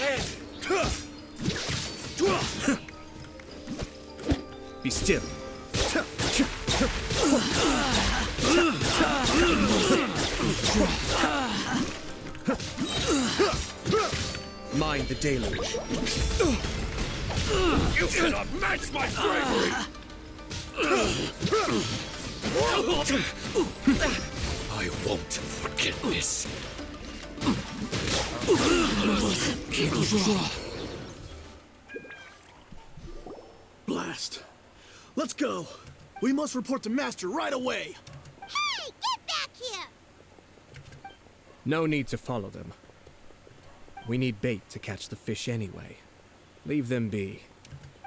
Be still. Mind the deluge. You cannot match my bravery! I won't forget this. Blast. Let's go. We must report to Master right away. Hey, get back here! No need to follow them. We need bait to catch the fish anyway. Leave them be.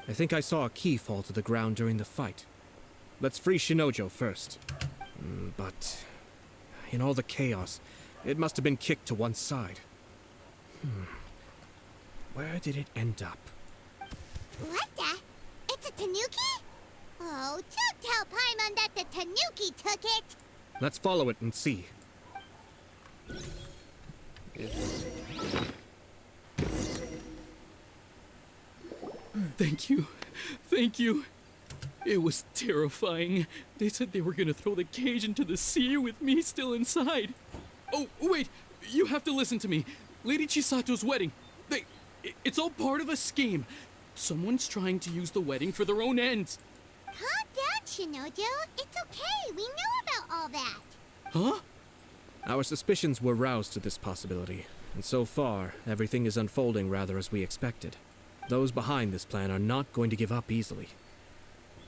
I think I saw a key fall to the ground during the fight. Let's free Shinojo first. But in all the chaos, it must have been kicked to one side. Where did it end up? What the? It's a tanuki? Oh, don't tell Paimon that the tanuki took it! Let's follow it and see. Thank you. Thank you. It was terrifying. They said they were gonna throw the cage into the sea with me still inside. Oh, wait. You have to listen to me. Lady Chisato's wedding. It's all part of a scheme. Someone's trying to use the wedding for their own ends. Calm down, Shinojo. It's okay. We know about all that. Huh? Our suspicions were roused to this possibility, and so far, everything is unfolding rather as we expected. Those behind this plan are not going to give up easily.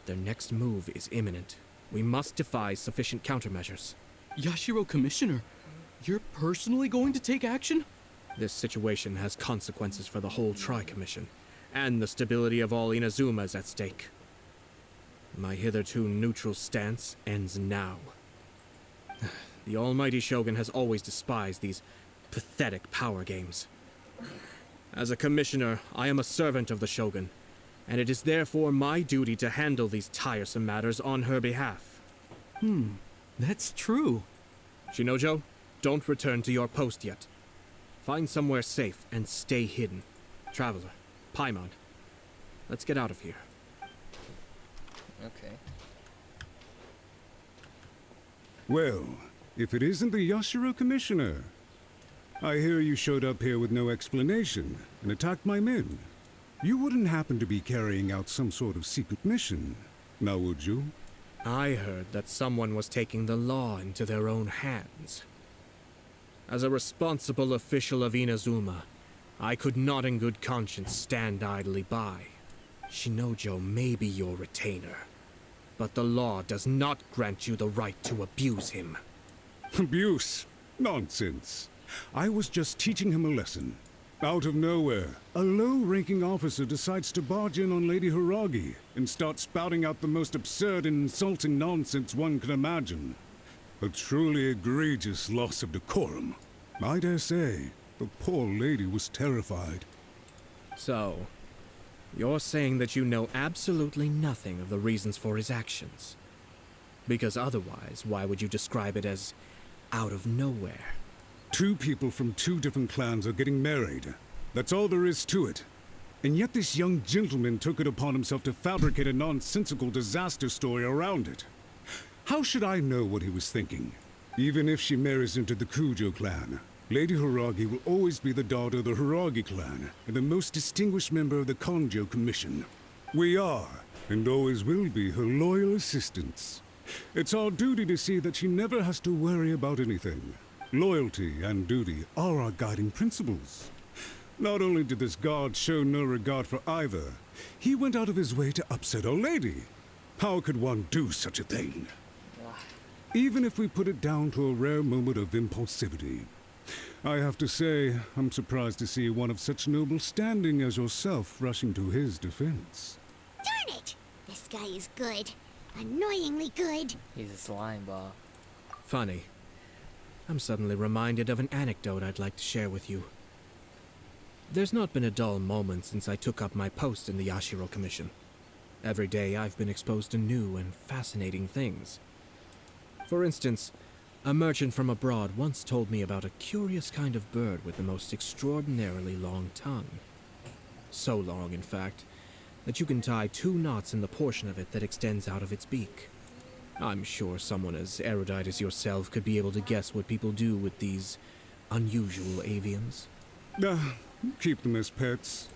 Their next move is imminent. We must devise sufficient countermeasures. Yashiro Commissioner, you're personally going to take action? This situation has consequences for the whole Tri-Commission, and the stability of all Inazuma is at stake. My hitherto neutral stance ends now. The almighty Shogun has always despised these pathetic power games. As a commissioner, I am a servant of the Shogun, and it is therefore my duty to handle these tiresome matters on her behalf. That's true. Shinojo, don't return to your post yet. Find somewhere safe and stay hidden. Traveler, Paimon, let's get out of here. Okay. Well, if it isn't the Yashiro Commissioner. I hear you showed up here with no explanation and attacked my men. You wouldn't happen to be carrying out some sort of secret mission, now would you? I heard that someone was taking the law into their own hands. As a responsible official of Inazuma, I could not in good conscience stand idly by. Shinojo may be your retainer, but the law does not grant you the right to abuse him. Abuse? Nonsense. I was just teaching him a lesson. Out of nowhere, a low-ranking officer decides to barge in on Lady Hiragi and start spouting out the most absurd and insulting nonsense one can imagine. A truly egregious loss of decorum. I dare say, the poor lady was terrified. So, you're saying that you know absolutely nothing of the reasons for his actions? Because otherwise, why would you describe it as out of nowhere? Two people from two different clans are getting married. That's all there is to it. And yet this young gentleman took it upon himself to fabricate a nonsensical disaster story around it. How should I know what he was thinking? Even if she marries into the Kujo clan, Lady Hiragi will always be the daughter of the Hiragi clan and the most distinguished member of the Konjo Commission. We are, and always will be, her loyal assistants. It's our duty to see that she never has to worry about anything. Loyalty and duty are our guiding principles. Not only did this guard show no regard for either, he went out of his way to upset our lady. How could one do such a thing? Even if we put it down to a rare moment of impulsivity. I have to say, I'm surprised to see one of such noble standing as yourself rushing to his defense. Darn it! This guy is good. Annoyingly good. He's a slime ball. Funny. I'm suddenly reminded of an anecdote I'd like to share with you. There's not been a dull moment since I took up my post in the Yashiro Commission. Every day I've been exposed to new and fascinating things. For instance, a merchant from abroad once told me about a curious kind of bird with the most extraordinarily long tongue. So long, in fact, that you can tie 2 knots in the portion of it that extends out of its beak. I'm sure someone as erudite as yourself could be able to guess what people do with these unusual avians. Keep them as pets.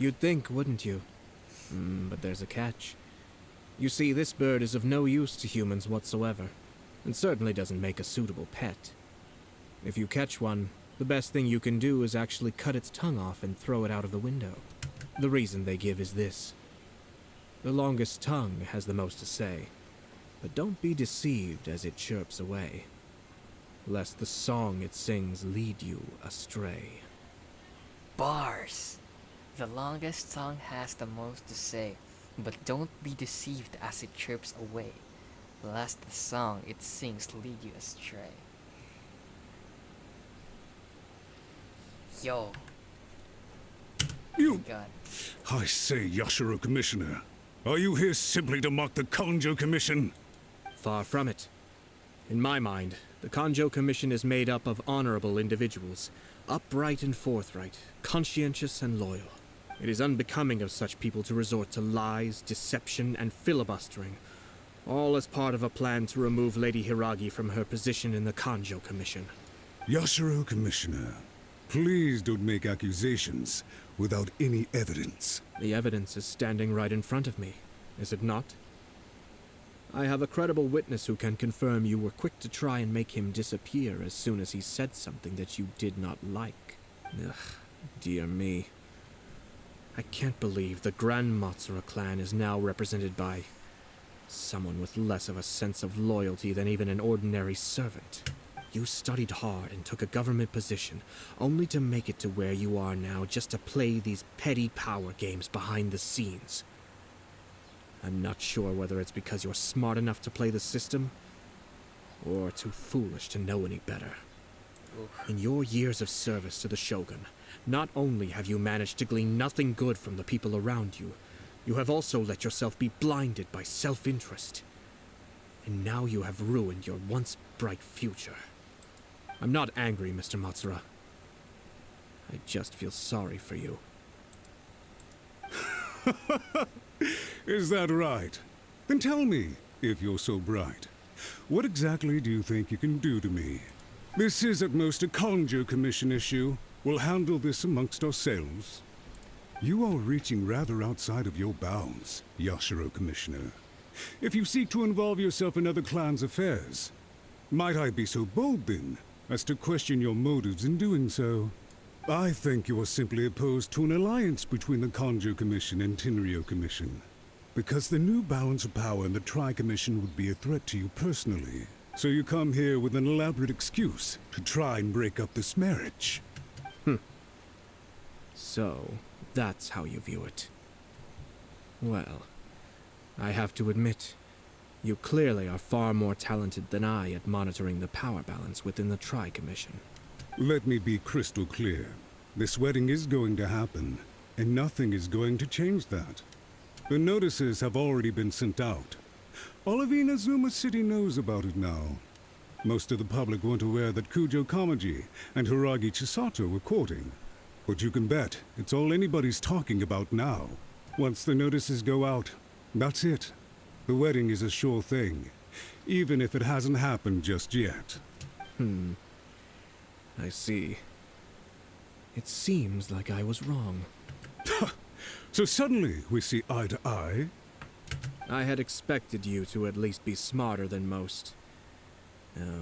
You'd think, wouldn't you? But there's a catch. You see, this bird is of no use to humans whatsoever, and certainly doesn't make a suitable pet. If you catch one, the best thing you can do is actually cut its tongue off and throw it out of the window. The reason they give is this. The longest tongue has the most to say, but don't be deceived as it chirps away, lest the song it sings lead you astray. Bars! The longest tongue has the most to say, but don't be deceived as it chirps away, lest the song it sings lead you astray. Yo. You... God. I say, Yashiro Commissioner, are you here simply to mock the Kanjo Commission? Far from it. In my mind, the Kanjo Commission is made up of honorable individuals, upright and forthright, conscientious and loyal. It is unbecoming of such people to resort to lies, deception, and filibustering, all as part of a plan to remove Lady Hiragi from her position in the Kanjo Commission. Yashiro Commissioner, please don't make accusations without any evidence. The evidence is standing right in front of me, is it not? I have a credible witness who can confirm you were quick to try and make him disappear as soon as he said something that you did not like. Ugh, dear me. I can't believe the Grand Matsura clan is now represented by someone with less of a sense of loyalty than even an ordinary servant. You studied hard and took a government position, only to make it to where you are now just to play these petty power games behind the scenes. I'm not sure whether it's because you're smart enough to play the system, or too foolish to know any better. In your years of service to the Shogun, not only have you managed to glean nothing good from the people around you, you have also let yourself be blinded by self-interest. And now you have ruined your once bright future. I'm not angry, Mr. Matsura. I just feel sorry for you. Is that right? Then tell me, if you're so bright, what exactly do you think you can do to me? This is at most a Kanjo Commission issue. We'll handle this amongst ourselves. You are reaching rather outside of your bounds, Yashiro Commissioner. If you seek to involve yourself in other clans' affairs, might I be so bold then, as to question your motives in doing so? I think you are simply opposed to an alliance between the Kanjo Commission and Tenryo Commission, because the new balance of power in the Tri-Commission would be a threat to you personally. So you come here with an elaborate excuse to try and break up this marriage. So, that's how you view it. Well, I have to admit, you clearly are far more talented than I at monitoring the power balance within the Tri-Commission. Let me be crystal clear. This wedding is going to happen, and nothing is going to change that. The notices have already been sent out. All of Inazuma City knows about it now. Most of the public weren't aware that Kujo Kamaji and Hiragi Chisato were courting. But you can bet it's all anybody's talking about now. Once the notices go out, that's it. The wedding is a sure thing, even if it hasn't happened just yet. I see. It seems like I was wrong. So suddenly we see eye to eye? I had expected you to at least be smarter than most.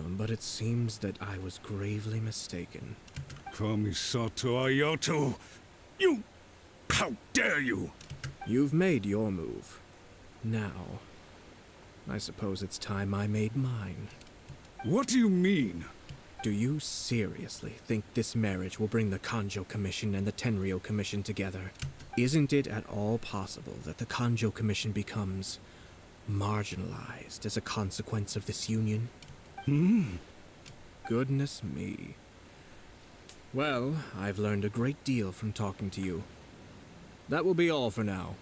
But it seems that I was gravely mistaken. Kamisato Ayato! You... How dare you! You've made your move. Now, I suppose it's time I made mine. What do you mean? Do you seriously think this marriage will bring the Kanjo Commission and the Tenryo Commission together? Isn't it at all possible that the Kanjo Commission becomes marginalized as a consequence of this union? Goodness me. Well, I've learned a great deal from talking to you. That will be all for now.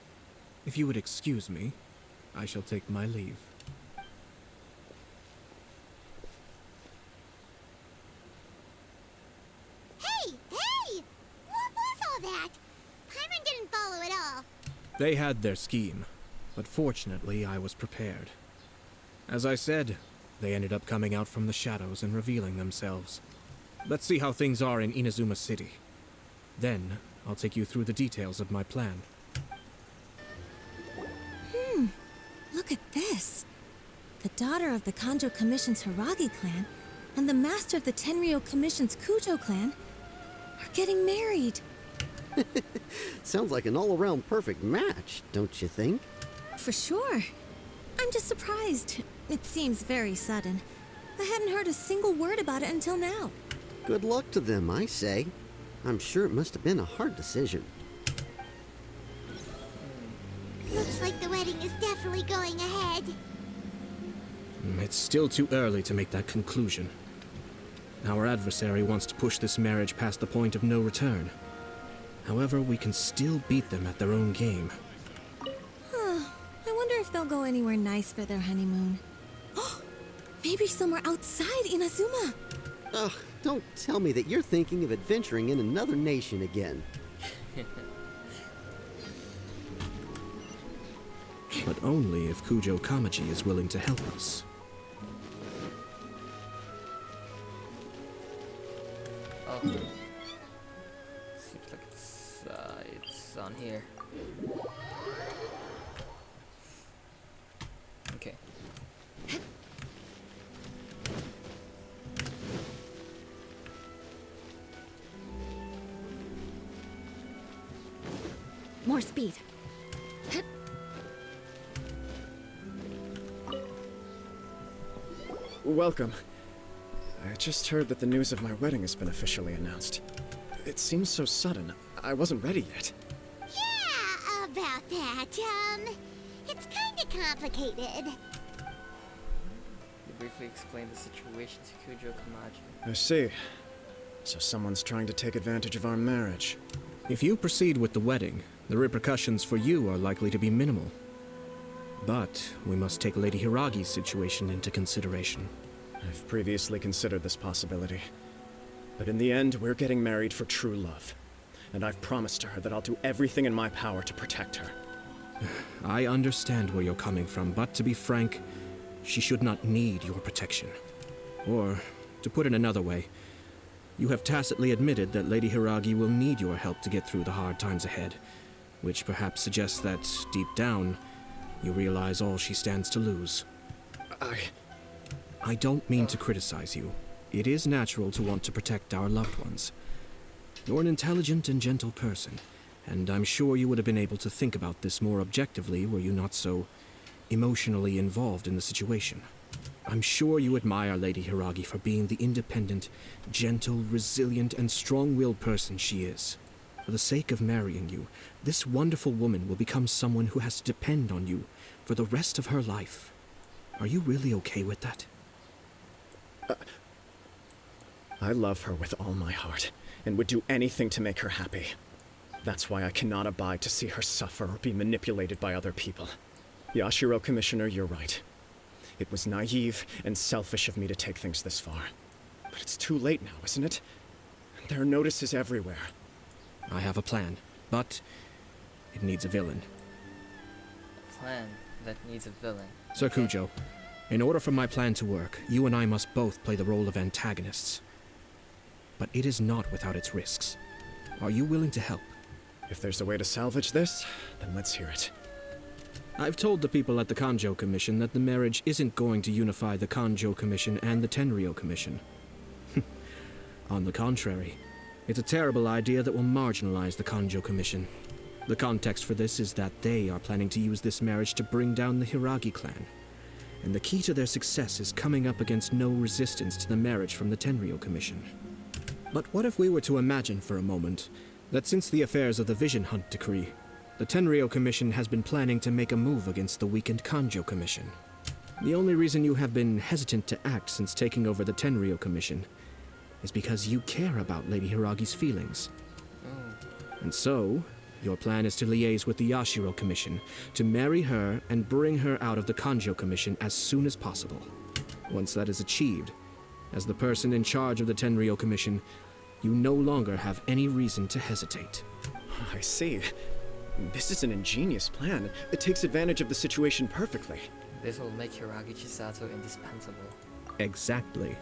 If you would excuse me, I shall take my leave. Hey! Hey! What was all that? Paimon didn't follow at all. They had their scheme, but fortunately I was prepared. As I said, they ended up coming out from the shadows and revealing themselves. Let's see how things are in Inazuma City. Then, I'll take you through the details of my plan. Look at this. The daughter of the Kanjo Commission's Hiragi clan and the master of the Tenryou Commission's Kujo clan are getting married. Sounds like an all-around perfect match, don't you think? For sure. I'm just surprised. It seems very sudden. I hadn't heard a single word about it until now. Good luck to them, I say. I'm sure it must have been a hard decision. Looks like the wedding is definitely going ahead. It's still too early to make that conclusion. Our adversary wants to push this marriage past the point of no return. However, we can still beat them at their own game. I wonder if they'll go anywhere nice for their honeymoon. Maybe somewhere outside Inazuma. Ugh, don't tell me that you're thinking of adventuring in another nation again. But only if Kujo Kamaji is willing to help us. Oh. Seems like it's on here. Okay. More speed. Welcome. I just heard that the news of my wedding has been officially announced. It seems so sudden. I wasn't ready yet. Yeah, about that. It's kinda complicated. You briefly explained the situation to Kujo Kamaji. I see. So someone's trying to take advantage of our marriage. If you proceed with the wedding, the repercussions for you are likely to be minimal. But we must take Lady Hiragi's situation into consideration. I've previously considered this possibility. But in the end, we're getting married for true love. And I've promised her that I'll do everything in my power to protect her. I understand where you're coming from, but to be frank, she should not need your protection. Or, to put it another way, you have tacitly admitted that Lady Hiragi will need your help to get through the hard times ahead, which perhaps suggests that, deep down, you realize all she stands to lose. I don't mean to criticize you. It is natural to want to protect our loved ones. You're an intelligent and gentle person, and I'm sure you would have been able to think about this more objectively were you not so emotionally involved in the situation. I'm sure you admire Lady Hiragi for being the independent, gentle, resilient, and strong-willed person she is. For the sake of marrying you, this wonderful woman will become someone who has to depend on you for the rest of her life. Are you really okay with that? I love her with all my heart, and would do anything to make her happy. That's why I cannot abide to see her suffer or be manipulated by other people. Yashiro, Commissioner, you're right. It was naive and selfish of me to take things this far. But it's too late now, isn't it? There are notices everywhere. I have a plan, but it needs a villain. A plan that needs a villain. Sir Kujo, in order for my plan to work, you and I must both play the role of antagonists. But it is not without its risks. Are you willing to help? If there's a way to salvage this, then let's hear it. I've told the people at the Kanjo Commission that the marriage isn't going to unify the Kanjo Commission and the Tenryou Commission. On the contrary, it's a terrible idea that will marginalize the Kanjo Commission. The context for this is that they are planning to use this marriage to bring down the Hiragi clan. And the key to their success is coming up against no resistance to the marriage from the Tenryou Commission. But what if we were to imagine for a moment that since the affairs of the Vision Hunt Decree, the Tenryou Commission has been planning to make a move against the weakened Kanjo Commission? The only reason you have been hesitant to act since taking over the Tenryou Commission is because you care about Lady Hiragi's feelings. And so, your plan is to liaise with the Yashiro Commission, to marry her and bring her out of the Kanjo Commission as soon as possible. Once that is achieved, as the person in charge of the Tenryou Commission, you no longer have any reason to hesitate. I see. This is an ingenious plan. It takes advantage of the situation perfectly. This will make Hiragi Chisato indispensable. Exactly.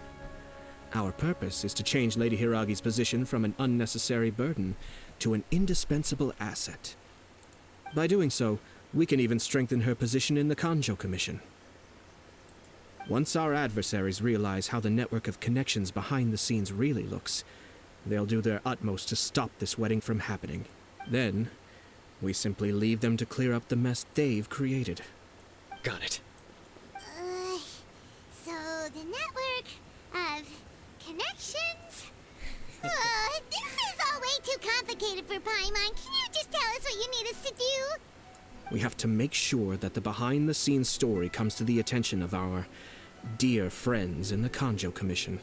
Our purpose is to change Lady Hiragi's position from an unnecessary burden to an indispensable asset. By doing so, we can even strengthen her position in the Kanjo Commission. Once our adversaries realize how the network of connections behind the scenes really looks, they'll do their utmost to stop this wedding from happening. Then, we simply leave them to clear up the mess they've created. Got it. So the network of connections? This is all way too complicated for Paimon. Can you just tell us what you need us to do? We have to make sure that the behind-the-scenes story comes to the attention of our dear friends in the Kanjo Commission.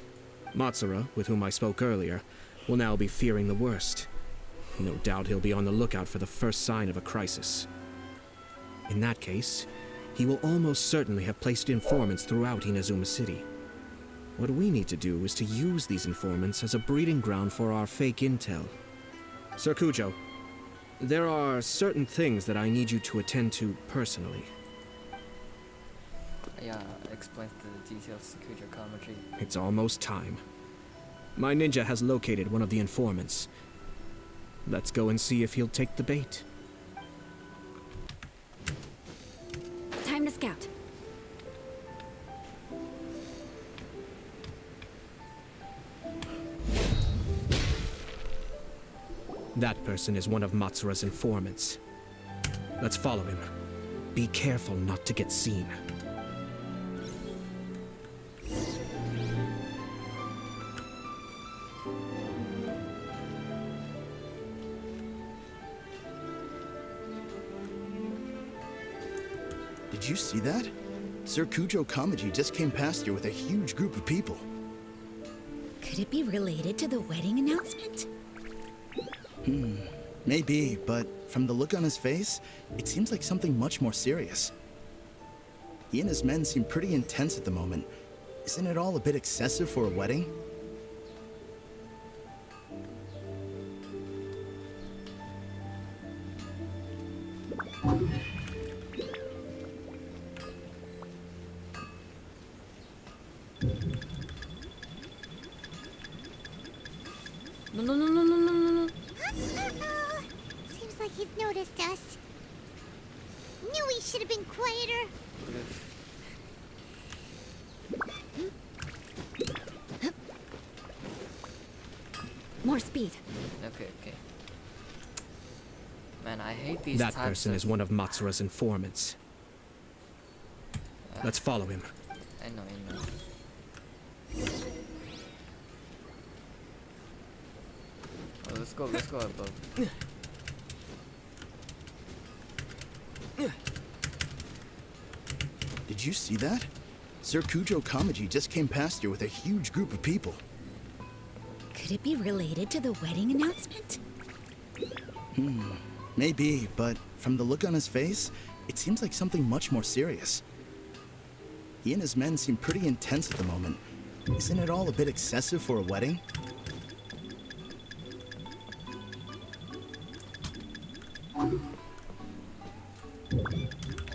Matsura, with whom I spoke earlier, will now be fearing the worst. No doubt he'll be on the lookout for the first sign of a crisis. In that case, he will almost certainly have placed informants throughout Inazuma City. What we need to do is to use these informants as a breeding ground for our fake intel. Sir Kujo, there are certain things that I need you to attend to personally. Yeah, explains the details to Kujo Kamaji. It's almost time. My ninja has located one of the informants. Let's go and see if he'll take the bait. Time to scout. That person is one of Matsura's informants. Let's follow him. Be careful not to get seen. Did you see that? Sir Kujo Kamaji just came past here with a huge group of people. Could it be related to the wedding announcement? Maybe, but from the look on his face, it seems like something much more serious. He and his men seem pretty intense at the moment. Isn't it all a bit excessive for a wedding? No. Seems like he's noticed us. Knew we should have been quieter. More speed. Okay. Man, I hate these That types person of... is one of Matsura's informants. Let's follow him. I know. Oh, let's go above. Did you see that? Sir Kujo Kamaji just came past here with a huge group of people. Could it be related to the wedding announcement? Maybe, but from the look on his face, it seems like something much more serious. He and his men seem pretty intense at the moment. Isn't it all a bit excessive for a wedding?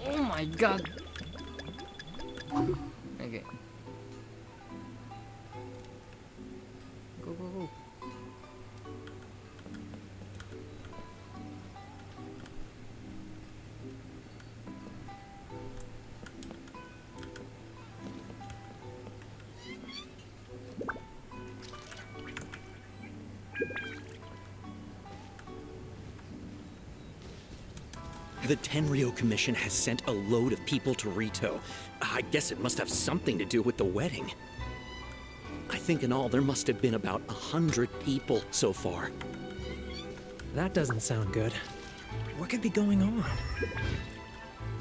Oh my god! Okay. Go. The Tenryou Commission has sent a load of people to Rito. I guess it must have something to do with the wedding. I think in all there must have been about 100 people so far. That doesn't sound good. What could be going on?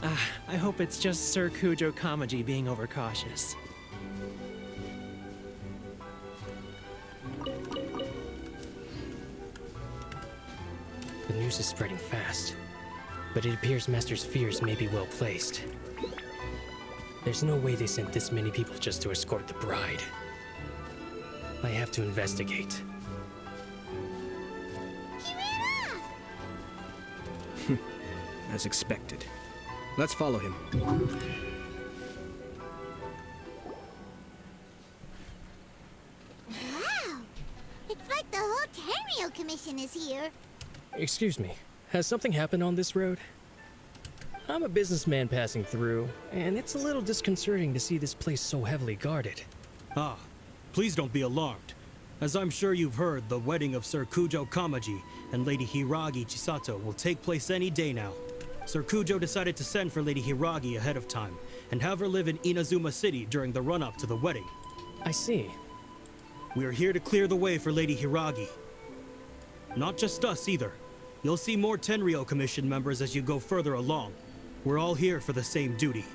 I hope it's just Sir Kujo Kamaji being overcautious. The news is spreading fast, but it appears Master's fears may be well placed. There's no way they sent this many people just to escort the bride. I have to investigate. He ran off! As expected. Let's follow him. Wow! It's like the whole Tenryo Commission is here. Excuse me, has something happened on this road? I'm a businessman passing through, and it's a little disconcerting to see this place so heavily guarded. Ah, please don't be alarmed. As I'm sure you've heard, the wedding of Sir Kujo Kamaji and Lady Hiragi Chisato will take place any day now. Sir Kujo decided to send for Lady Hiragi ahead of time and have her live in Inazuma City during the run-up to the wedding. I see. We are here to clear the way for Lady Hiragi. Not just us either. You'll see more Tenryo Commission members as you go further along. We're all here for the same duty.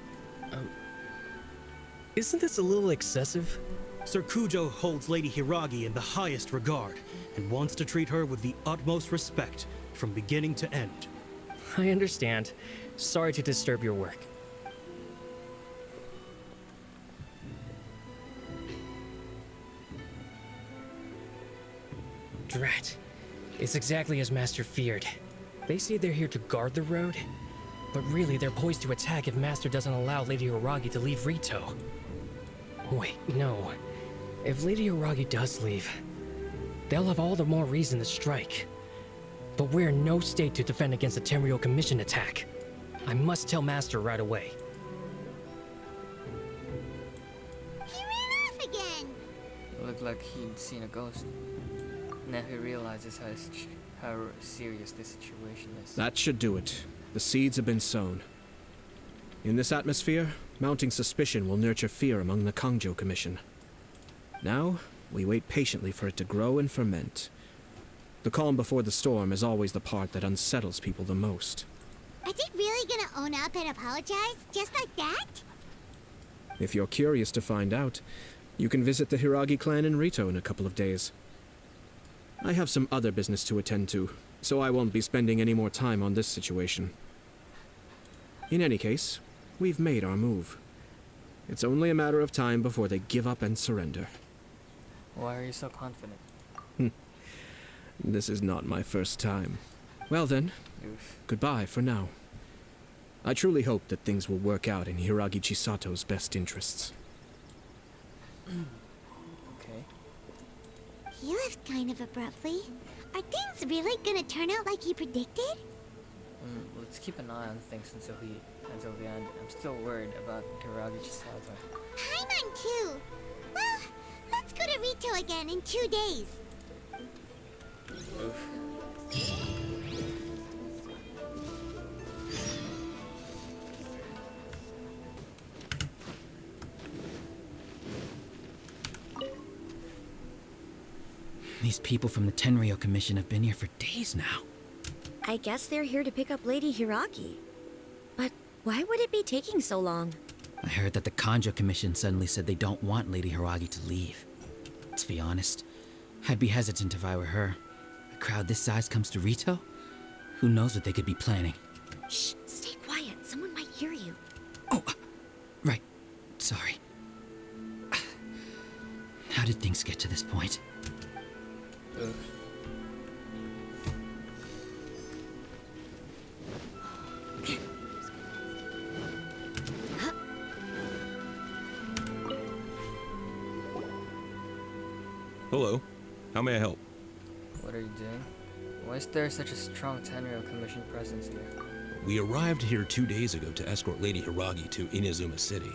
Isn't this a little excessive? Sir Kujo holds Lady Hiragi in the highest regard and wants to treat her with the utmost respect from beginning to end. I understand. Sorry to disturb your work. Drat. It's exactly as Master feared. They say they're here to guard the road, but really they're poised to attack if Master doesn't allow Lady Hiragi to leave Rito. Wait, no. If Lady Hiragi does leave, they'll have all the more reason to strike. But we're in no state to defend against a Tenryo Commission attack. I must tell Master right away. He ran off again! It looked like he'd seen a ghost. Now he realizes how serious this situation is. That should do it. The seeds have been sown. In this atmosphere, mounting suspicion will nurture fear among the Kangjo Commission. Now, we wait patiently for it to grow and ferment. The calm before the storm is always the part that unsettles people the most. Are they really gonna own up and apologize? Just like that? If you're curious to find out, you can visit the Hiragi clan in Rito in a couple of days. I have some other business to attend to, so I won't be spending any more time on this situation. In any case, we've made our move. It's only a matter of time before they give up and surrender. Why are you so confident? This is not my first time. Well then, goodbye for now. I truly hope that things will work out in Hiragi Chisato's best interests. Okay. He left kind of abruptly. Are things really gonna turn out like he predicted? Let's keep an eye on things until the end. I'm still worried about Hiragi Chisato. Paimon too! Well, let's go to Rito again in 2 days. These people from the Tenryo Commission have been here for days now. I guess they're here to pick up Lady Hiragi. But why would it be taking so long? I heard that the Kanjo Commission suddenly said they don't want Lady Hiragi to leave. To be honest, I'd be hesitant if I were her. A crowd this size comes to Rito? Who knows what they could be planning? Shh, stay quiet. Someone might hear you. Right. Sorry. How did things get to this point? Hello. How may I help? What are you doing? Why is there such a strong Tenryo Commission presence here? We arrived here 2 days ago to escort Lady Hiragi to Inazuma City.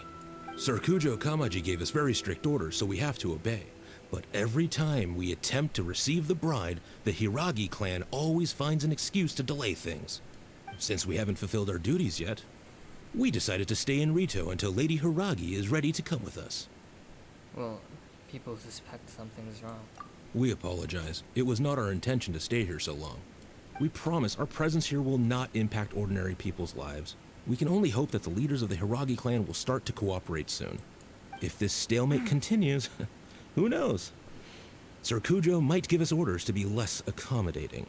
Sir Kujo Kamaji gave us very strict orders, so we have to obey. But every time we attempt to receive the bride, the Hiragi clan always finds an excuse to delay things. Since we haven't fulfilled our duties yet, we decided to stay in Rito until Lady Hiragi is ready to come with us. Well, people suspect something's wrong. We apologize. It was not our intention to stay here so long. We promise our presence here will not impact ordinary people's lives. We can only hope that the leaders of the Hiragi clan will start to cooperate soon. If this stalemate continues, who knows? Sir Kujo might give us orders to be less accommodating.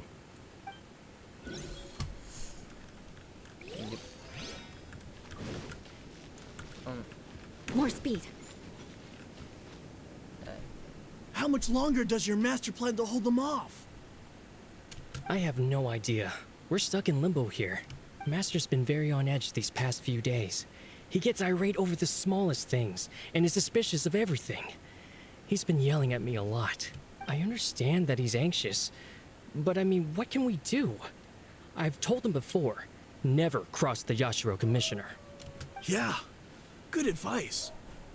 More speed. How much longer does your master plan to hold them off? I have no idea. We're stuck in limbo here. Master's been very on edge these past few days. He gets irate over the smallest things, and is suspicious of everything. He's been yelling at me a lot. I understand that he's anxious, but I mean, what can we do? I've told him before, never cross the Yashiro Commissioner. Yeah, good advice.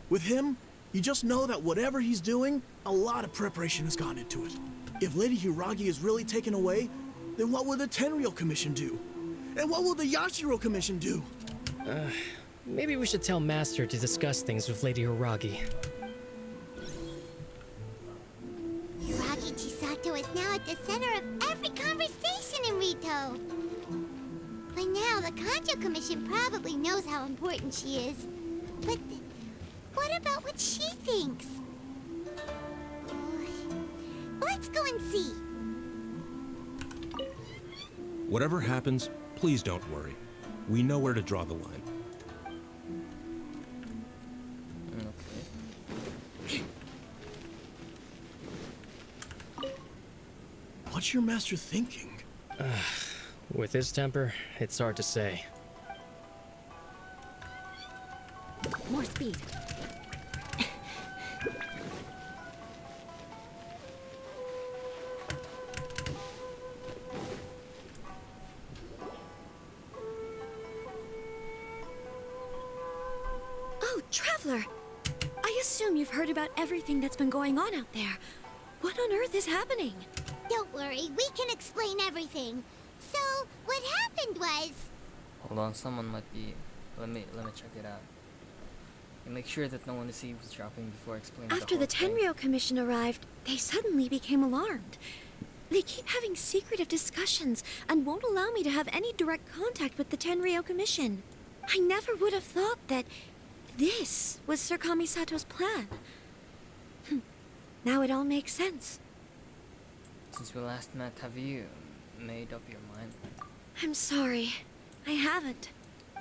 With him, you just know that whatever he's doing, a lot of preparation has gone into it. If Lady Hiragi is really taken away, then what will the Tenryou Commission do? And what will the Yashiro Commission do? Maybe we should tell Master to discuss things with Lady Hiragi. Hiragi Chisato is now at the center of every conversation in Rito. By now, the Kanjo Commission probably knows how important she is. But what about what she thinks? Let's go and see. Whatever happens, please don't worry. We know where to draw the line. What's your master thinking? With his temper, it's hard to say. More speed. Oh, Traveler! I assume you've heard about everything that's been going on out there. What on earth is happening? Don't worry, we can explain everything. So, what happened was... Hold on, someone might be... Let me check it out. And make sure that no one is eavesdropping before explaining After the Tenryou Commission arrived, they suddenly became alarmed. They keep having secretive discussions and won't allow me to have any direct contact with the Tenryou Commission. I never would have thought that this was Sir Kamisato's plan. Now it all makes sense. Since we last met, have you made up your mind? I'm sorry. I haven't.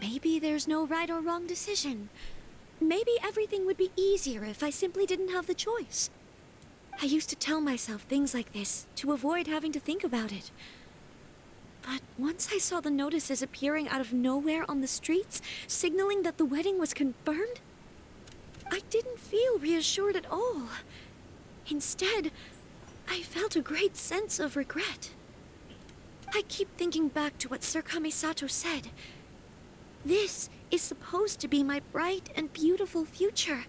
Maybe there's no right or wrong decision. Maybe everything would be easier if I simply didn't have the choice. I used to tell myself things like this to avoid having to think about it. But once I saw the notices appearing out of nowhere on the streets, signaling that the wedding was confirmed, I didn't feel reassured at all. Instead, I felt a great sense of regret. I keep thinking back to what Sir Kamisato said. This is supposed to be my bright and beautiful future.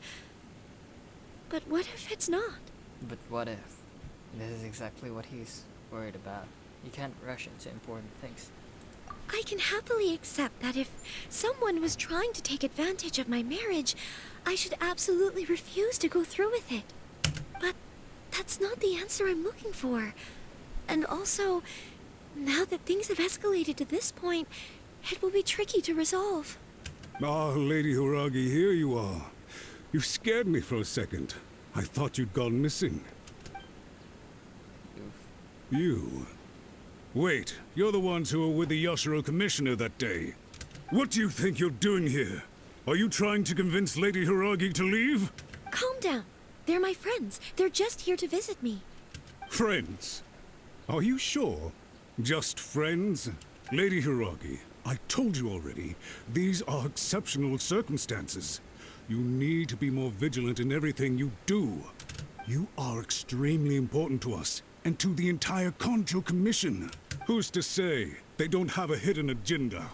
But what if it's not? But what if? This is exactly what he's worried about. You can't rush into important things. I can happily accept that if someone was trying to take advantage of my marriage, I should absolutely refuse to go through with it. But that's not the answer I'm looking for. And also, now that things have escalated to this point, it will be tricky to resolve. Ah, Lady Hiragi, here you are. You scared me for a second. I thought you'd gone missing. You? Wait, you're the ones who were with the Yashiro Commissioner that day. What do you think you're doing here? Are you trying to convince Lady Hiragi to leave? Calm down. They're my friends. They're just here to visit me. Friends? Are you sure? Just friends? Lady Hiragi, I told you already, these are exceptional circumstances. You need to be more vigilant in everything you do. You are extremely important to us, and to the entire Kanjo Commission. Who's to say they don't have a hidden agenda?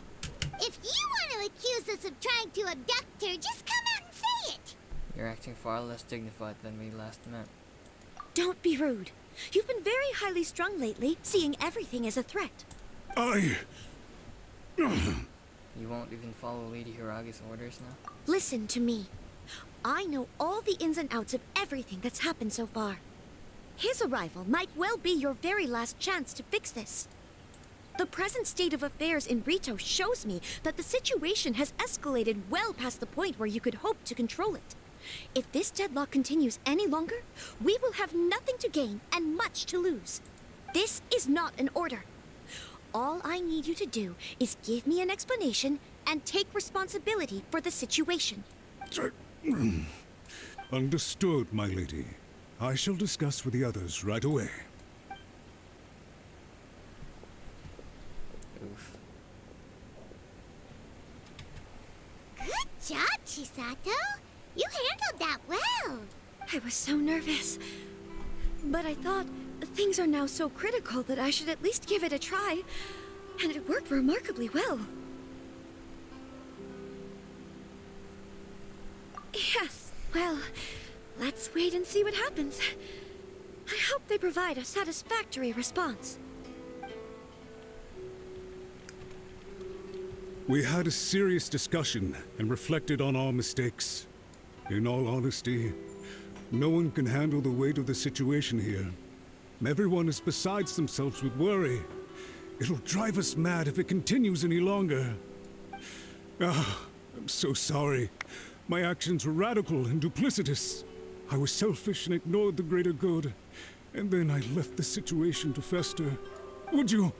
If you want to accuse us of trying to abduct her, just come out and say it! You're acting far less dignified than we last met. Don't be rude. You've been very highly strung lately, seeing everything as a threat. You won't even follow Lady Hiragi's orders now? Listen to me. I know all the ins and outs of everything that's happened so far. His arrival might well be your very last chance to fix this. The present state of affairs in Rito shows me that the situation has escalated well past the point where you could hope to control it. If this deadlock continues any longer, we will have nothing to gain and much to lose. This is not an order. All I need you to do is give me an explanation and take responsibility for the situation. Understood, my lady. I shall discuss with the others right away. Good job, Chisato. You handled that well. I was so nervous. But I thought things are now so critical that I should at least give it a try. And it worked remarkably well. Yes, well, let's wait and see what happens. I hope they provide a satisfactory response. We had a serious discussion and reflected on our mistakes. In all honesty, no one can handle the weight of the situation here. Everyone is beside themselves with worry. It'll drive us mad if it continues any longer. I'm so sorry. My actions were radical and duplicitous. I was selfish and ignored the greater good. And then I left the situation to fester. Would you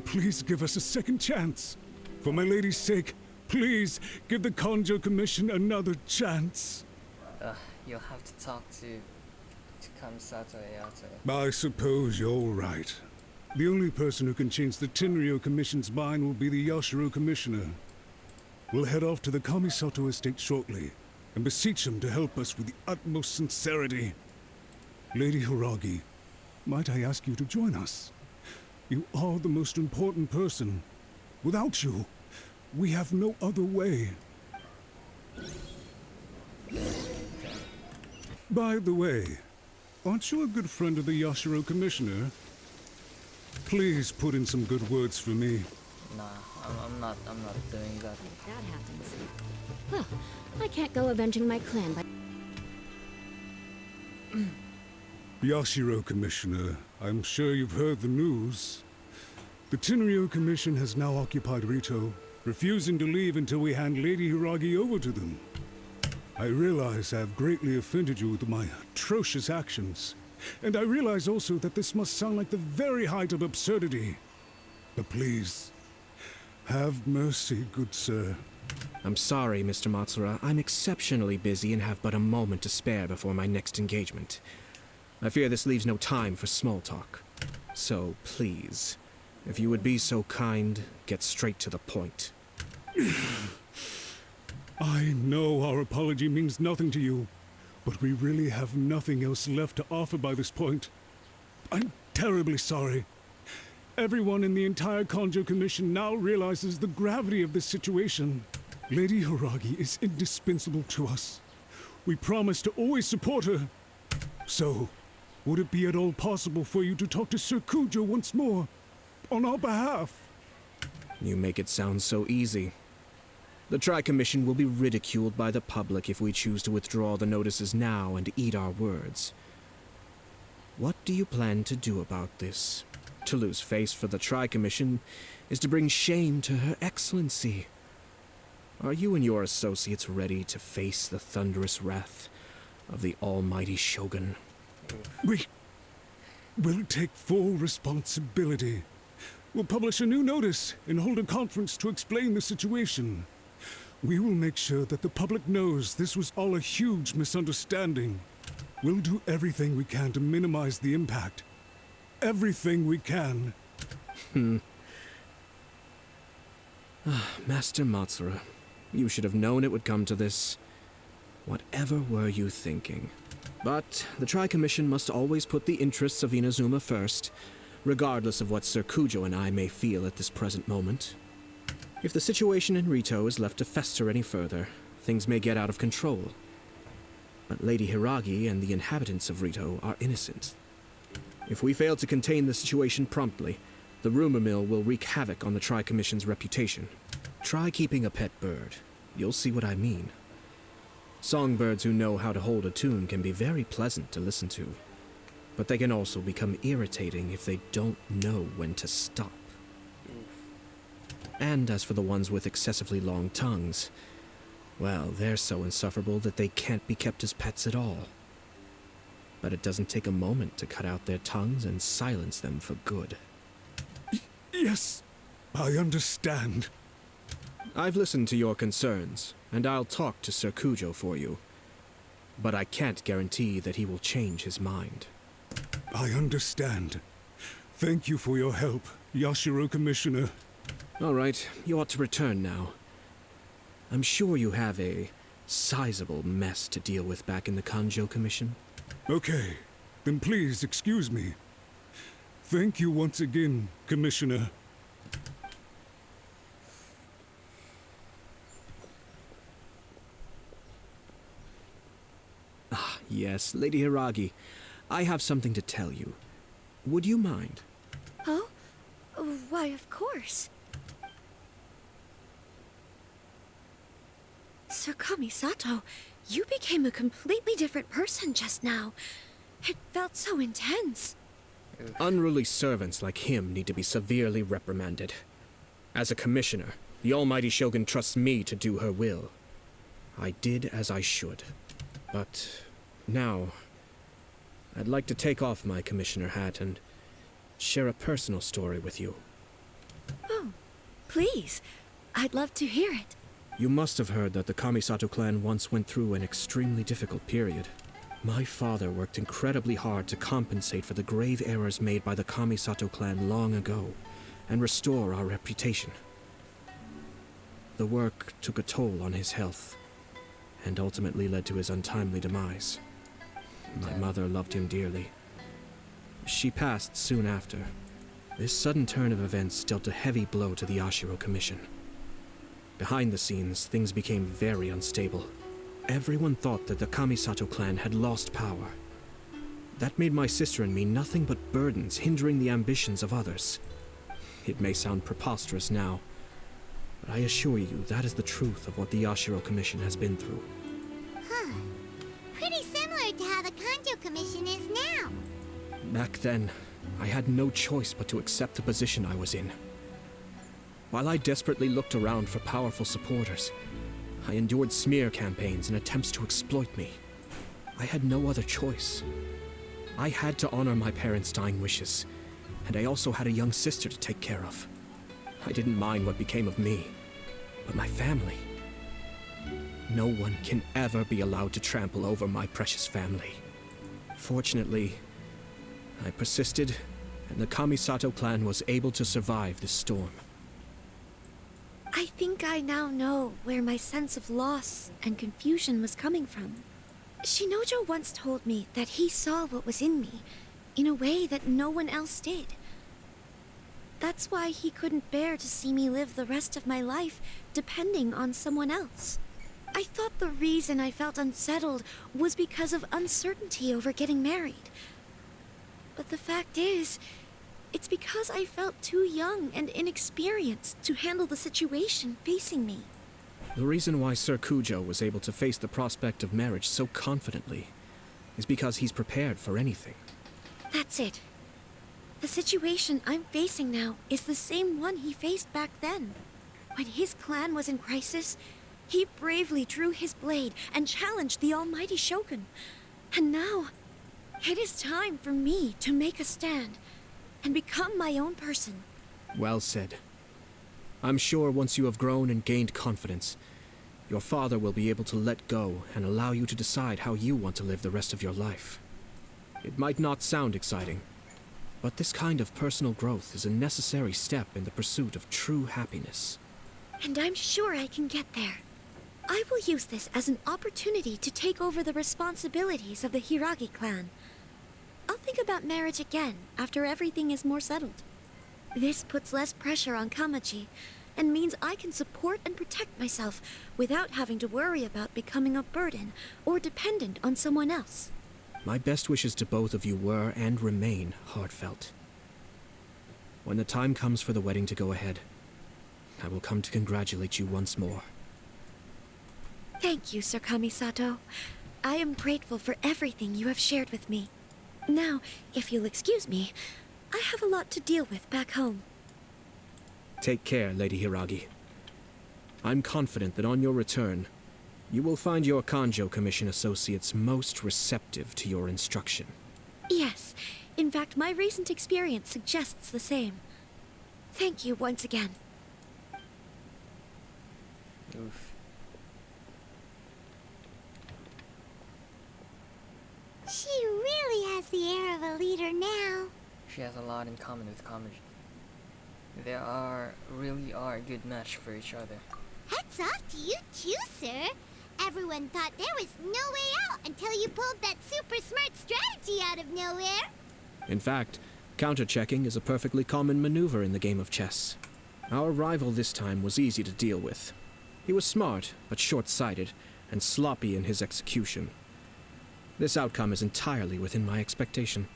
please give us a second chance? For my lady's sake, please give the Kanjo Commission another chance. You'll have to talk to Kamisato Ayato. I suppose you're right. The only person who can change the Tenryou Commission's mind will be the Yashiro Commissioner. We'll head off to the Kamisato estate shortly and beseech him to help us with the utmost sincerity. Lady Hiragi, might I ask you to join us? You are the most important person. Without you, we have no other way. By the way, aren't you a good friend of the Yashiro Commissioner? Please put in some good words for me. Nah, I'm not doing that. If that happens, well, I can't go avenging my clan by... Yashiro Commissioner, I'm sure you've heard the news. The Tenryou Commission has now occupied Rito, refusing to leave until we hand Lady Hiragi over to them. I realize I have greatly offended you with my atrocious actions, and I realize also that this must sound like the very height of absurdity. But please, have mercy, good sir. I'm sorry, Mr. Matsura. I'm exceptionally busy and have but a moment to spare before my next engagement. I fear this leaves no time for small talk. So, please, if you would be so kind, get straight to the point. I know our apology means nothing to you, but we really have nothing else left to offer by this point. I'm terribly sorry. Everyone in the entire Kanjo Commission now realizes the gravity of this situation. Lady Hiragi is indispensable to us. We promise to always support her. So, would it be at all possible for you to talk to Sir Kujo once more, on our behalf? You make it sound so easy. The Tri-Commission will be ridiculed by the public if we choose to withdraw the notices now and eat our words. What do you plan to do about this? To lose face for the Tri-Commission is to bring shame to Her Excellency. Are you and your associates ready to face the thunderous wrath of the almighty Shogun? We will take full responsibility. We'll publish a new notice and hold a conference to explain the situation. We will make sure that the public knows this was all a huge misunderstanding. We'll do everything we can to minimize the impact. Everything we can. Master Matsura, you should have known it would come to this. Whatever were you thinking? But the Tri-Commission must always put the interests of Inazuma first, regardless of what Sir Kujo and I may feel at this present moment. If the situation in Rito is left to fester any further, things may get out of control. But Lady Hiragi and the inhabitants of Rito are innocent. If we fail to contain the situation promptly, the rumor mill will wreak havoc on the Tri-Commission's reputation. Try keeping a pet bird. You'll see what I mean. Songbirds who know how to hold a tune can be very pleasant to listen to, but they can also become irritating if they don't know when to stop. And as for the ones with excessively long tongues, well, they're so insufferable that they can't be kept as pets at all. But it doesn't take a moment to cut out their tongues and silence them for good. Yes, I understand. I've listened to your concerns, and I'll talk to Sir Kujo for you. But I can't guarantee that he will change his mind. I understand. Thank you for your help, Yashiro Commissioner. All right, you ought to return now. I'm sure you have a sizable mess to deal with back in the Kanjo Commission. Okay, then please excuse me. Thank you once again, Commissioner. Ah, yes, Lady Hiragi. I have something to tell you. Would you mind? Oh? Why, of course. Sir Kamisato, you became a completely different person just now. It felt so intense. Unruly servants like him need to be severely reprimanded. As a commissioner, the almighty Shogun trusts me to do her will. I did as I should. But now, I'd like to take off my commissioner hat and share a personal story with you. Oh, please. I'd love to hear it. You must have heard that the Kamisato clan once went through an extremely difficult period. My father worked incredibly hard to compensate for the grave errors made by the Kamisato clan long ago, and restore our reputation. The work took a toll on his health, and ultimately led to his untimely demise. My mother loved him dearly. She passed soon after. This sudden turn of events dealt a heavy blow to the Yashiro Commission. Behind the scenes, things became very unstable. Everyone thought that the Kamisato clan had lost power. That made my sister and me nothing but burdens, hindering the ambitions of others. It may sound preposterous now, but I assure you that is the truth of what the Yashiro Commission has been through. Huh. Pretty similar to how the Kanjo Commission is now. Back then, I had no choice but to accept the position I was in. While I desperately looked around for powerful supporters, I endured smear campaigns and attempts to exploit me. I had no other choice. I had to honor my parents' dying wishes, and I also had a young sister to take care of. I didn't mind what became of me, but my family. No one can ever be allowed to trample over my precious family. Fortunately, I persisted, and the Kamisato clan was able to survive this storm. I think I now know where my sense of loss and confusion was coming from. Shinojo once told me that he saw what was in me, in a way that no one else did. That's why he couldn't bear to see me live the rest of my life depending on someone else. I thought the reason I felt unsettled was because of uncertainty over getting married. But the fact is, it's because I felt too young and inexperienced to handle the situation facing me. The reason why Sir Kujo was able to face the prospect of marriage so confidently is because he's prepared for anything. That's it. The situation I'm facing now is the same one he faced back then. When his clan was in crisis, he bravely drew his blade and challenged the almighty Shogun. And now, it is time for me to make a stand and become my own person. Well said. I'm sure once you have grown and gained confidence, your father will be able to let go and allow you to decide how you want to live the rest of your life. It might not sound exciting, but this kind of personal growth is a necessary step in the pursuit of true happiness. And I'm sure I can get there. I will use this as an opportunity to take over the responsibilities of the Hiragi clan. I'll think about marriage again after everything is more settled. This puts less pressure on Kamaji, and means I can support and protect myself without having to worry about becoming a burden or dependent on someone else. My best wishes to both of you were and remain heartfelt. When the time comes for the wedding to go ahead, I will come to congratulate you once more. Thank you, Sir Kamisato. I am grateful for everything you have shared with me. Now, if you'll excuse me, I have a lot to deal with back home. Take care, Lady Hiragi. I'm confident that on your return, you will find your Kanjo Commission associates most receptive to your instruction. Yes. In fact, my recent experience suggests the same. Thank you once again. Oof. She really has the air of a leader now. She has a lot in common with Kamaji. Really are a good match for each other. Hats off to you too, sir. Everyone thought there was no way out until you pulled that super smart strategy out of nowhere. In fact, counter-checking is a perfectly common maneuver in the game of chess. Our rival this time was easy to deal with. He was smart, but short-sighted, and sloppy in his execution. This outcome is entirely within my expectation.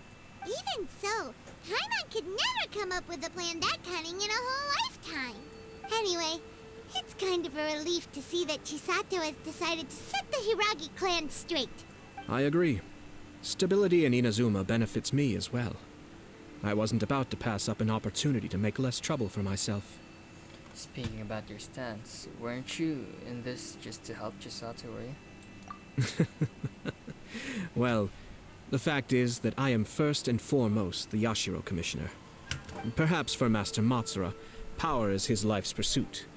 Even so, Paimon could never come up with a plan that cunning in a whole lifetime. Anyway, it's kind of a relief to see that Chisato has decided to set the Hiragi clan straight. I agree. Stability in Inazuma benefits me as well. I wasn't about to pass up an opportunity to make less trouble for myself. Speaking about your stance, weren't you in this just to help Chisato, were you? Well, the fact is that I am first and foremost the Yashiro Commissioner. Perhaps for Master Matsura, power is his life's pursuit.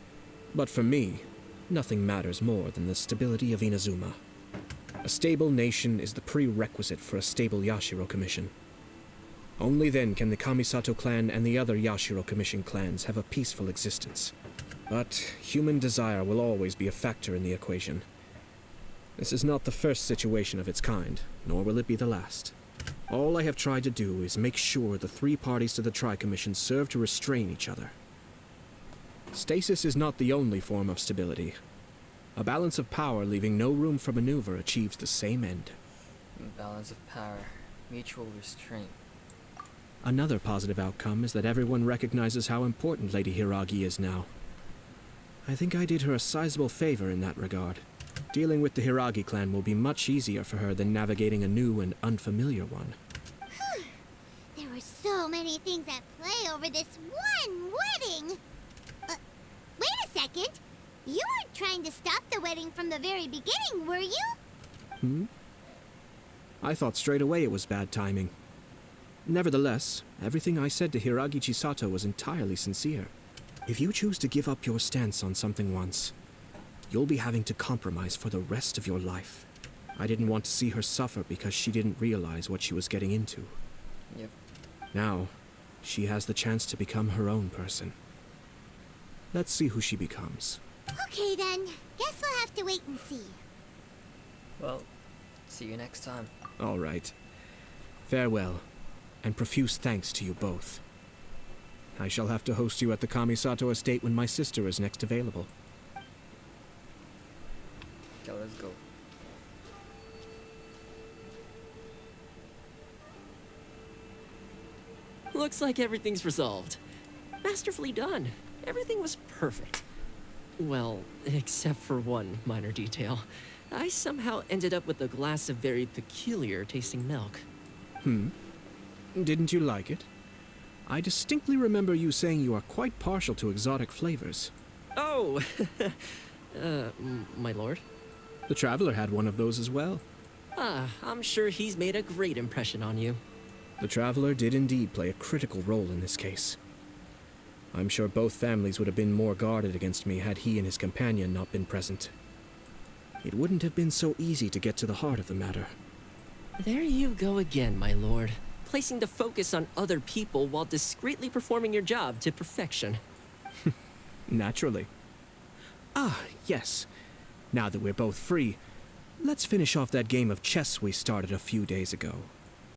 But for me, nothing matters more than the stability of Inazuma. A stable nation is the prerequisite for a stable Yashiro Commission. Only then can the Kamisato clan and the other Yashiro Commission clans have a peaceful existence. But human desire will always be a factor in the equation. This is not the first situation of its kind, nor will it be the last. All I have tried to do is make sure the three parties to the Tri-Commission serve to restrain each other. Stasis is not the only form of stability. A balance of power leaving no room for maneuver achieves the same end. Balance of power, mutual restraint. Another positive outcome is that everyone recognizes how important Lady Hiragi is now. I think I did her a sizable favor in that regard. Dealing with the Hiragi clan will be much easier for her than navigating a new and unfamiliar one. There were so many things at play over this one wedding. Wait a second. You weren't trying to stop the wedding from the very beginning, were you? I thought straight away it was bad timing. Nevertheless, everything I said to Hiragi Chisato was entirely sincere. If you choose to give up your stance on something once, you'll be having to compromise for the rest of your life. I didn't want to see her suffer because she didn't realize what she was getting into. Yep. Now, she has the chance to become her own person. Let's see who she becomes. Okay then. Guess we'll have to wait and see. Well, see you next time. All right. Farewell, and profuse thanks to you both. I shall have to host you at the Kamisato estate when my sister is next available. Okay, let's go. Looks like everything's resolved. Masterfully done. Everything was perfect. Well, except for one minor detail. I somehow ended up with a glass of very peculiar tasting milk. Didn't you like it? I distinctly remember you saying you are quite partial to exotic flavors. Oh, my lord? The Traveler had one of those as well. I'm sure he's made a great impression on you. The Traveler did indeed play a critical role in this case. I'm sure both families would have been more guarded against me had he and his companion not been present. It wouldn't have been so easy to get to the heart of the matter. There you go again, my lord. Placing the focus on other people while discreetly performing your job to perfection. Naturally. Yes. Now that we're both free, let's finish off that game of chess we started a few days ago.